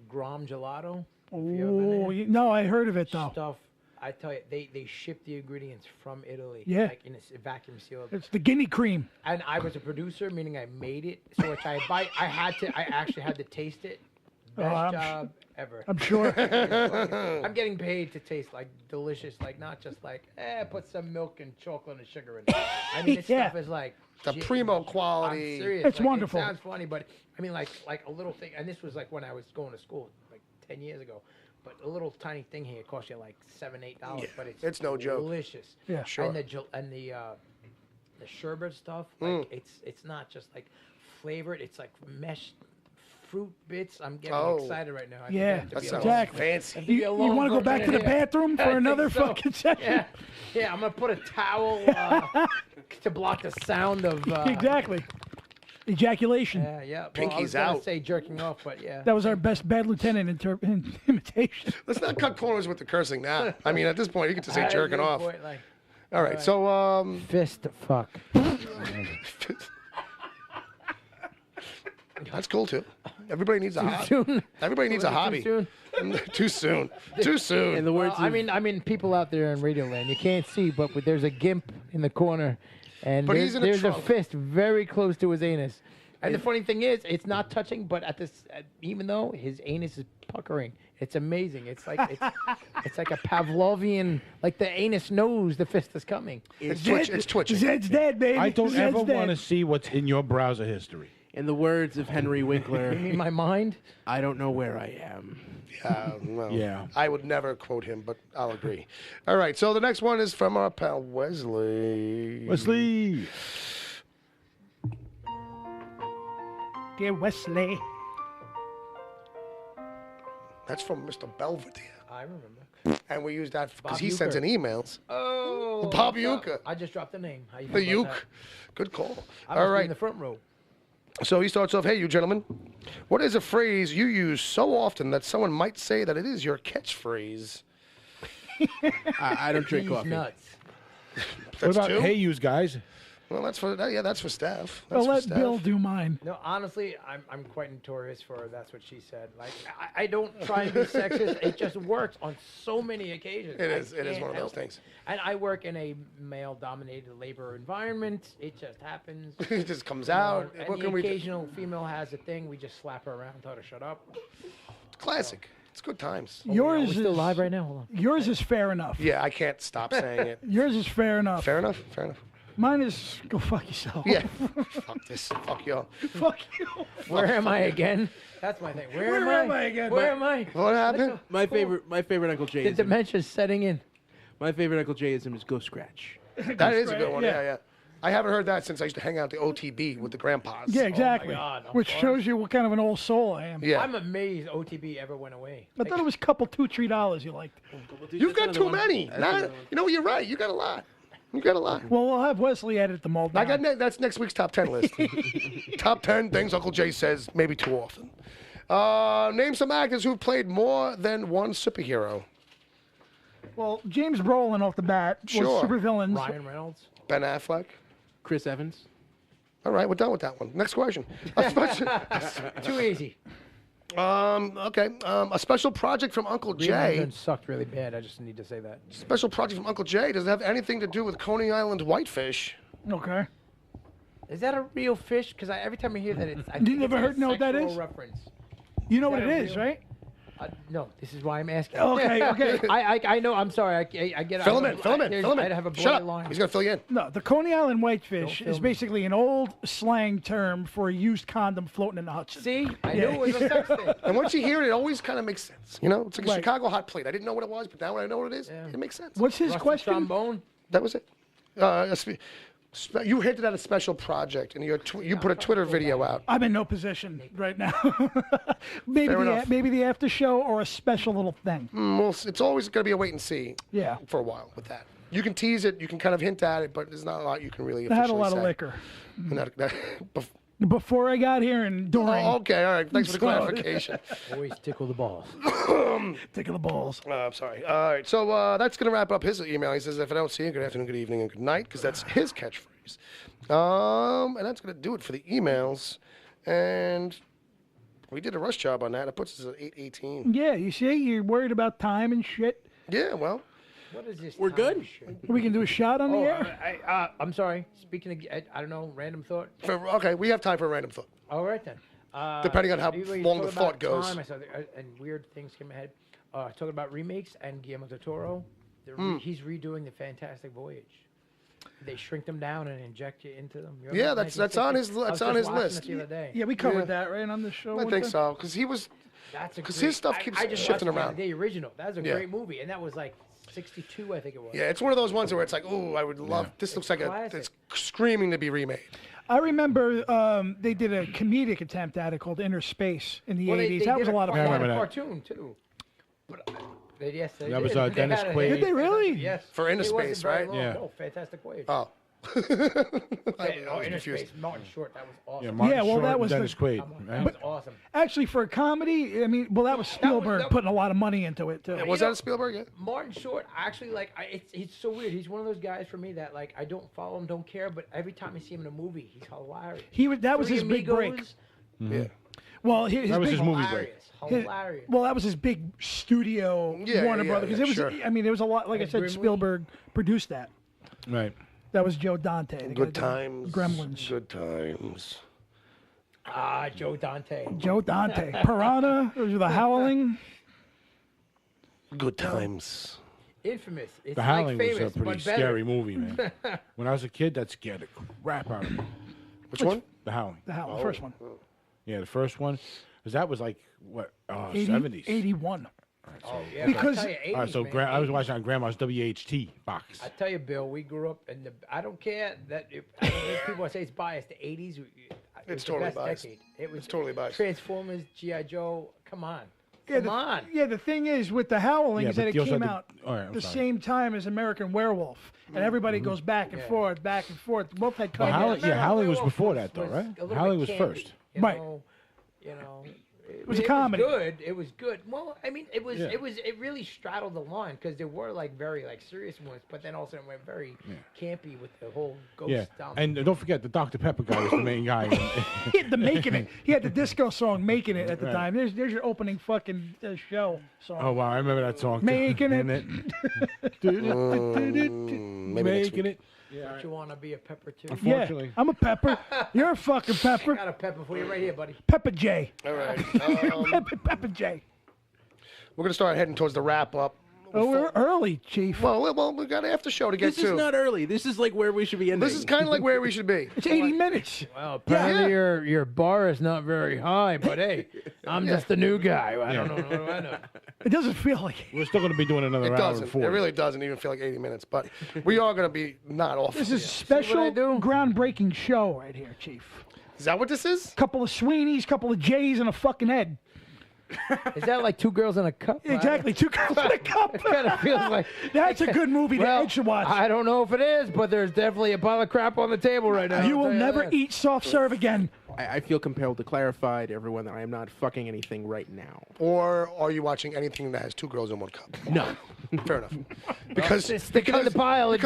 Grom Gelato. Oh, no, I heard of it though. Stuff. I tell you, they ship the ingredients from Italy. Yeah. Like in a vacuum sealed. It's the guinea cream. And I was a producer, meaning I made it. So which I actually had to taste it. Best I'm job ever. I'm sure. I'm getting paid to taste like delicious, like not just like put some milk and chocolate and sugar in it. I mean, this Yeah. stuff is like The primo quality. I'm serious. It's Like, wonderful. It sounds funny, but I mean, like a little thing. And this was like when I was going to school, like 10 years ago. But a little tiny thing here costs you like $7-8, Yeah, but it's no joke. delicious. Yeah. Sure. And the sherbet stuff, like it's not just like flavored. It's like meshed fruit bits. I'm getting Oh. excited right now. I Yeah, think I have to That be sounds alone. Exactly. fancy. Be You alone want to for go a back to the minute here. bathroom I for think another so. fucking session? Yeah, yeah. I'm gonna put a towel to block the sound of. Exactly. Ejaculation. Yeah, yeah. Well, I was Pinky's gonna out. say jerking off, but yeah. That was our best bad lieutenant imitation. Let's not cut corners with the cursing now. I mean, at this point, you can just say jerking off. Point, like, All right, so fist fuck. that's cool too. Everybody needs a hobby. Soon. Everybody needs a Too hobby. soon. Too soon. Too soon. In the words Well, of, I mean, people out there in Radio Land, you can't see, but there's a gimp in the corner, and But there's, he's in a there's a trunk. fist very close to his anus. And the funny thing is, it's not touching, but even though his anus is puckering, it's amazing. It's like it's like a Pavlovian, like the anus knows the fist is coming. It's twitching. Zed's dead, baby. I don't Zed's ever dead. want to see what's in your browser history. in the words of Henry You Winkler, mean my mind? I don't know where I am. Well, Yeah. I would never quote him, but I'll agree. All right, so the next one is from our pal Wesley. Wesley. Dear Wesley. That's from Mr. Belvedere. I remember. And we use that because Bob he sends in Euchre. emails. Oh, Bob what's up? Euchre. I just dropped the name. How you The feel about Uke. Good call. that? I All must be in right. the front row. So he starts off, hey, you gentlemen, what is a phrase you use so often that someone might say that it is your catchphrase? I don't drink These coffee. nuts. What That's about two? hey yous guys? Well, that's for that's for Steph. Well, That's for let Steph. Bill do mine. No, honestly, I'm quite notorious for that's what she said. Like, I don't try and be sexist. It just works on so many occasions. It is. I It is can't one of those help it. things. And I work in a male-dominated labor environment. It just happens. It just comes You know, out. and What the can we do? occasional female has a thing. We just slap her around, tell her to shut up. Classic. It's good times. Are Yours we still is live right now? Hold on. Yours is fair enough. Yeah, I can't stop saying it. Yours is fair enough. Fair enough. Fair enough. Mine is go fuck yourself. Yeah. Fuck this. Fuck y'all. Fuck you. Where am I again? That's my thing. Where am I again? Where am I? What happened? My favorite Uncle The Jayism. dementia's setting in. My favorite Uncle Jayism is go scratch. That is a good one. Yeah. Yeah. I haven't heard that since I used to hang out at the OTB with the grandpas. Yeah, exactly. God, of Which course. shows you what kind of an old soul I am. Yeah. I'm amazed OTB ever went away. I thought it was a couple $2-3 you liked. You've got too many. You know, you're right. You got a lot. You got a lot. Well, we'll have Wesley edit them all down. That's next week's top 10 list. Top 10 things Uncle Jay says maybe too often. Name some actors who've played more than one superhero. Well, James Brolin off the bat was Sure. supervillains. Ryan Reynolds. Ben Affleck. Chris Evans. All right, we're done with that one. Next question. A special, Too easy. okay. A special project from Uncle Jay. Ryan sucked really bad. I just need to say that. Special project from Uncle Jay. Does it have anything to do with Coney Island whitefish? Okay. Is that a real fish? Because every time I hear that, I You think never it's heard- know what that sexual is? Reference. You know Is what that it a is, real- right? No, this is why I'm asking. Okay, okay. I know. I'm sorry. I get. Fill him in. Fill him in. Fill him in. I have a Shut up. line. He's going to fill you in. No, the Coney Island whitefish Don't is film me. basically an old slang term for a used condom floating in the Hudson. See, I knew it was a sex thing. And once you hear it, it always kind of makes sense. You know, it's like a Right. Chicago hot plate. I didn't know what it was, but now I know what it is. Yeah. It makes sense. What's his Rusty question? trombone. That was it. You hinted at a special project, and you put a Twitter video out. I'm in no position right now. Fair enough. maybe the after show or a special little thing. Well, it's always going to be a wait and see. Yeah. For a while with that. You can tease it, you can kind of hint at it, but there's not a lot you can really officially I had a lot say. of liquor. Before I got here and during. Oh, okay, all right. Thanks for the clarification. Always tickle the balls. Tickle the balls. I'm sorry. All right, so that's going to wrap up his email. He says, if I don't see you, good afternoon, good evening, and good night, because that's his catchphrase. And that's going to do it for the emails. And we did a rush job on that. It puts us at 8:18. Yeah, you see, you're worried about time and shit. Yeah, well. What is this? We're good. We can do a shot on the air. I'm sorry. Speaking of, I don't know, random thought. Okay, we have time for a random thought. All right then. Depending on how you long talk the thought about goes. Time, I saw and weird things came ahead. Talking about remakes and Guillermo del Toro. He's redoing the Fantastic Voyage. They shrink them down and inject you into them. Yeah, that's on his list. The other day. Yeah, we covered that right on the show. I think so, because he was. Because his stuff keeps shifting around. The original. That was a great movie, and that was like 62, I think it was. Yeah, it's one of those ones where it's like, oh, I would love. This looks like it's screaming to be remade. I remember they did a comedic attempt at it called Inner Space in the 80s. That was a lot of fun. I remember that. Cartoon too. But yes, that was Dennis Quaid. Did they really? Yes. For Inner Space, right? Yeah. No, Fantastic Voyage. Oh. Inner Space, Martin Short, that was awesome. Yeah, well, that was Dennis Quaid. That was awesome. Actually, for a comedy, I mean, well, that was Spielberg putting a lot of money into it too. Was that a Spielberg? Yeah. Martin Short, actually, like, it's so weird. He's one of those guys for me that, like, I don't follow him, don't care, but every time I see him in a movie, he's hilarious. That was his big break. Yeah. Well, that was his movie break. Hilarious. Well, that was his big studio Warner Brothers, because it was. Sure. I mean, there was a lot. Like I said, Spielberg produced that. Right. That was Joe Dante. Good times. Gremlins. Good times. Joe Dante. Joe Dante. Piranha. The Howling. Good times. Infamous. It's The Howling like famous, was a pretty but better. scary movie, man. When I was a kid, that scared the crap out of me. Which one? The Howling. The Howling. First one. Yeah, the first one. Because that was like, what, 70s? 81. Oh, yeah. Because I was watching on Grandma's WHT box. I tell you, Bill, we grew up in I don't care that I don't think people say it's biased. The 80s, It's the totally best biased. decade. It was totally biased. Transformers, G.I. Joe. Come on. Come on. Yeah, the thing is with the Howling is that it came out the same time as American Werewolf, and everybody goes back and forth, back and forth. Both had Howling was before that, though, right? Howling was first. Right. It was a comedy. It was good. Well, I mean, it really straddled the line because there were like very like serious ones, but then also it went very campy with the whole ghost down. And don't forget the Dr. Pepper guy was the main guy. He had the Making It. He had the disco song Making It at the time. There's your opening fucking show song. Oh wow, I remember that song. Making It. Making It. Yeah, don't you want to be a pepper too? Unfortunately. Yeah, I'm a pepper. You're a fucking pepper. I got a pepper for you right here, buddy. Pepper J. All right. Pepper J. We're going to start heading towards the wrap up. Oh, we're early, Chief. Well, we got an after show to get to. This is not early. This is like where we should be ending. This is kind of like where we should be. It's 80 minutes. Well, apparently your bar is not very high, but hey, I'm just a new guy. I don't know. What do I know? It doesn't feel like it. We're still going to be doing another hour and 40. It really doesn't even feel like 80 minutes, but we are going to be not off. This is a special, groundbreaking show right here, Chief. Is that what this is? Couple of Sweeneys, couple of J's, and a fucking Ed. Is that like Two Girls in a Cup? Exactly, Two Girls in a Cup. It kind of feels like that's a good movie that Ed should watch. I don't know if it is, but there's definitely a pile of crap on the table right now. You will never eat soft serve again. I feel compelled to clarify to everyone that I am not fucking anything right now. Or are you watching anything that has 2 girls in 1 cup? No. Fair enough. Because stick on the pile on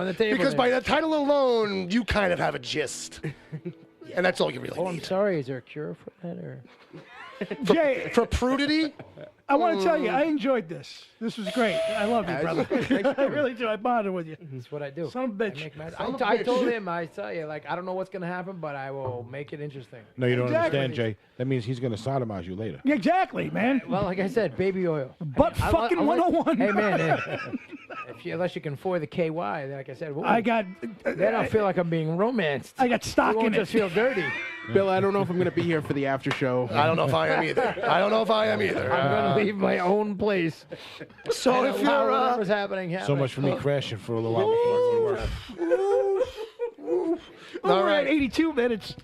the table. Because by the title alone, you kind of have a gist. And that's all you really need. I'm sorry. Is there a cure for that? Or? Jay, for prudity, I want to tell you, I enjoyed this. This was great. I love you, brother. I really do. I bonded with you. That's what I do. Son of a bitch. I told him, I tell you, like, I don't know what's going to happen, but I will make it interesting. No, you don't understand, Jay. That means he's going to sodomize you later. Yeah, exactly, man. Well, like I said, baby oil. But fucking 101. Hey, man, unless you can afford the KY, then like I said, whoa, then I feel like I'm being romanced. I got stock in it. Just feel dirty. Bill, I don't know if I'm going to be here for the after show. I don't know if I am either. I'm going to leave my own place. So if you're whatever's happening. So much for me crashing for a little while before I go to work. We're at 82 minutes.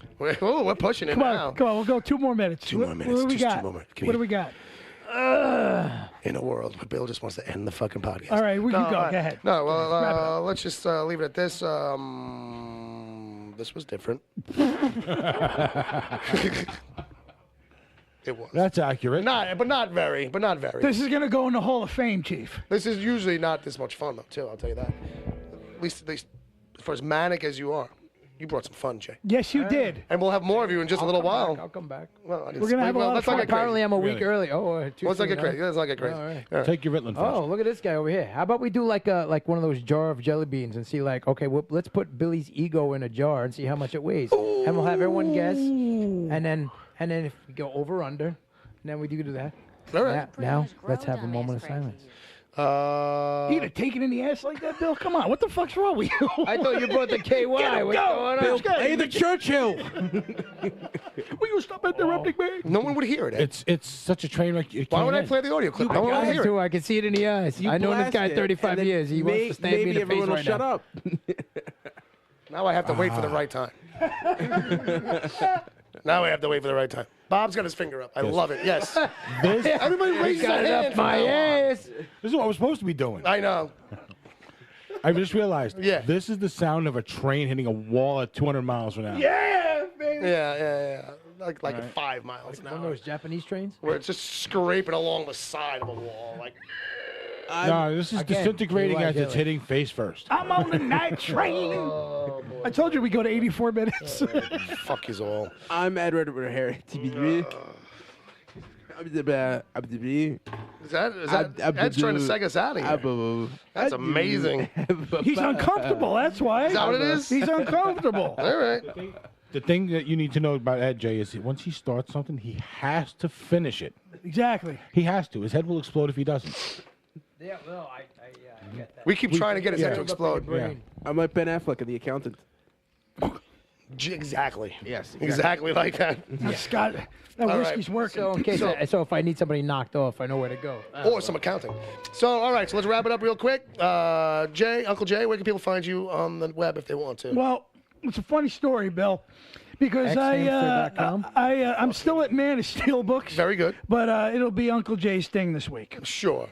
Oh, we're pushing it now. Come on, we'll go 2 more minutes. 2 more minutes. What do we Just got? 2 more minutes. What do we got? In a world where Bill just wants to end the fucking podcast. All right, we can go. Go ahead. No, well, let's just leave it at this. This was different. It was. That's accurate. But not very. This is going to go in the Hall of Fame, Chief. This is usually not this much fun, though, too. I'll tell you that. At least as far as manic as you are. You brought some fun, Jay. Yes, you did. And we'll have more of you in just a little while. I'll come back. Well, We're going to have a lot of fun. Apparently, I'm a week early. Oh, let's not get crazy. Let's not get crazy. All right. Take your Ritalin first. Oh, look at this guy over here. How about we do like one of those jar of jelly beans and see like, okay, well, let's put Billy's ego in a jar and see how much it weighs, and we'll have everyone guess, and then if we go over under, then we do that. All right. Now let's have a moment of silence. You gonna take it in the ass like that, Bill? Come on, what the fuck's wrong with you? I thought you brought the KY. What's going on? Bill, Hey, the Churchill. Will you stop interrupting me? No one would hear it. It's such a train wreck. Why would I play the audio clip? No one would hear it. I can see it in the eyes. I know this guy 35 years. He wants to stab me in the face right shut now. up. Now I have to wait for the right time. Now I have to wait for the right time. Bob's got his finger up. I love it. Yes. Everybody raises their hand. My ass. This is what we're supposed to be doing. I know. I just realized. Yeah. This is the sound of a train hitting a wall at 200 miles an hour. Yeah, baby. Yeah. Like 5 miles an One of hour. those Japanese trains? Where it's just scraping along the side of a wall. Like, No, this is disintegrating KY as it's jelly. hitting face first. I'm on the night train. I told you we go to 84 minutes. fuck you all. I'm Edward O'Hare. TBD. Is that Ed's trying to seg us out of here. That's amazing. He's uncomfortable. That's why. Is that what it is? He's uncomfortable. All right. The thing that you need to know about Ed, Jay, is once he starts something, he has to finish it. Exactly. He has to. His head will explode if he doesn't. Yeah, well, I get that. We keep trying to get his head to explode. Yeah. I'm like Ben Affleck in The Accountant. Exactly. Yes. Exactly like that. Scott, that whiskey's working. So in case, so if I need somebody knocked off, I know where to go. Or some accounting. So, all right, so let's wrap it up real quick. Jay, Uncle Jay, where can people find you on the web if they want to? Well, it's a funny story, Bill, because I'm still at Man of Steel Books. Very good. But it'll be Uncle Jay's thing this week. Sure.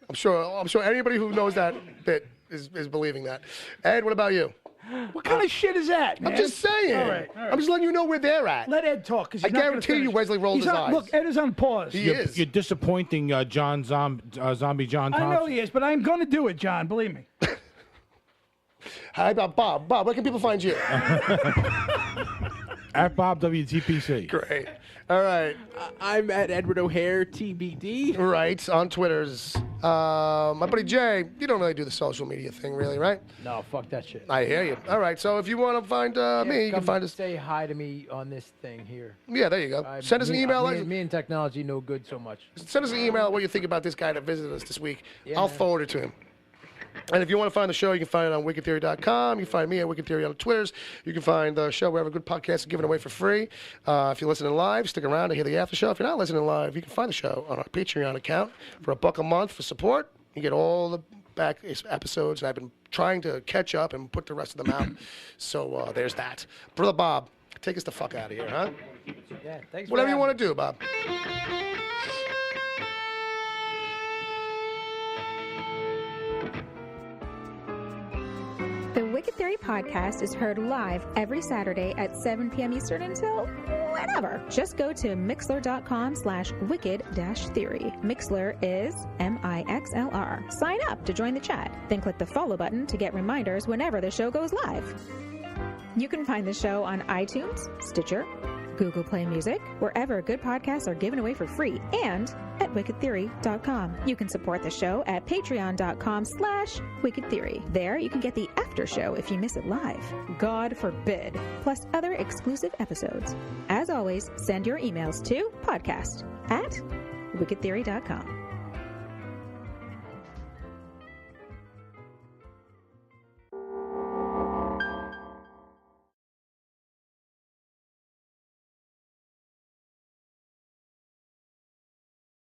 I'm sure anybody who knows that bit is believing that. Ed, what about you? What kind of shit is that, man? I'm just saying. All right. I'm just letting you know where they're at. Let Ed talk. I guarantee you Wesley rolled his eyes. Look, Ed is on pause. He is. You're disappointing Zombie John Thompson. I know he is, but I'm going to do it, John. Believe me. How about Bob? Bob, where can people find you? At Bob WTPC. Great. All right. I'm at Edward O'Hare TBD. Right, on Twitters. My buddy Jay, you don't really do the social media thing, really, right? No, fuck that shit. I hear you. All right, so if you want to find me, you can find us. Say hi to me on this thing here. Yeah, there you go. Send us an email. Me and technology no good so much. Send us an email what you think about this guy that visited us this week. Yeah, I'll man. forward it to him. And if you want to find the show, you can find it on wickedtheory.com. You can find me at Wicked Theory on the Twitters. You can find the show wherever good podcasts are given away for free. If you're listening live, stick around to hear the after show. If you're not listening live, you can find the show on our Patreon account for $1 a month for support. You get all the back episodes. I've been trying to catch up and put the rest of them out. So there's that. Brother Bob, take us the fuck out of here, huh? Yeah, thanks. Whatever you want to do, Bob. The Wicked Theory podcast is heard live every Saturday at 7 p.m. Eastern until whenever. Just go to mixler.com/wicked-theory. Mixler is MIXLR. Sign up to join the chat. Then click the follow button to get reminders whenever the show goes live. You can find the show on iTunes, Stitcher, Google Play Music, wherever good podcasts are given away for free, and at wickedtheory.com. You can support the show at patreon.com/wickedtheory. There you can get the after show if you miss it live. God forbid. Plus other exclusive episodes. As always, send your emails to podcast@wickedtheory.com.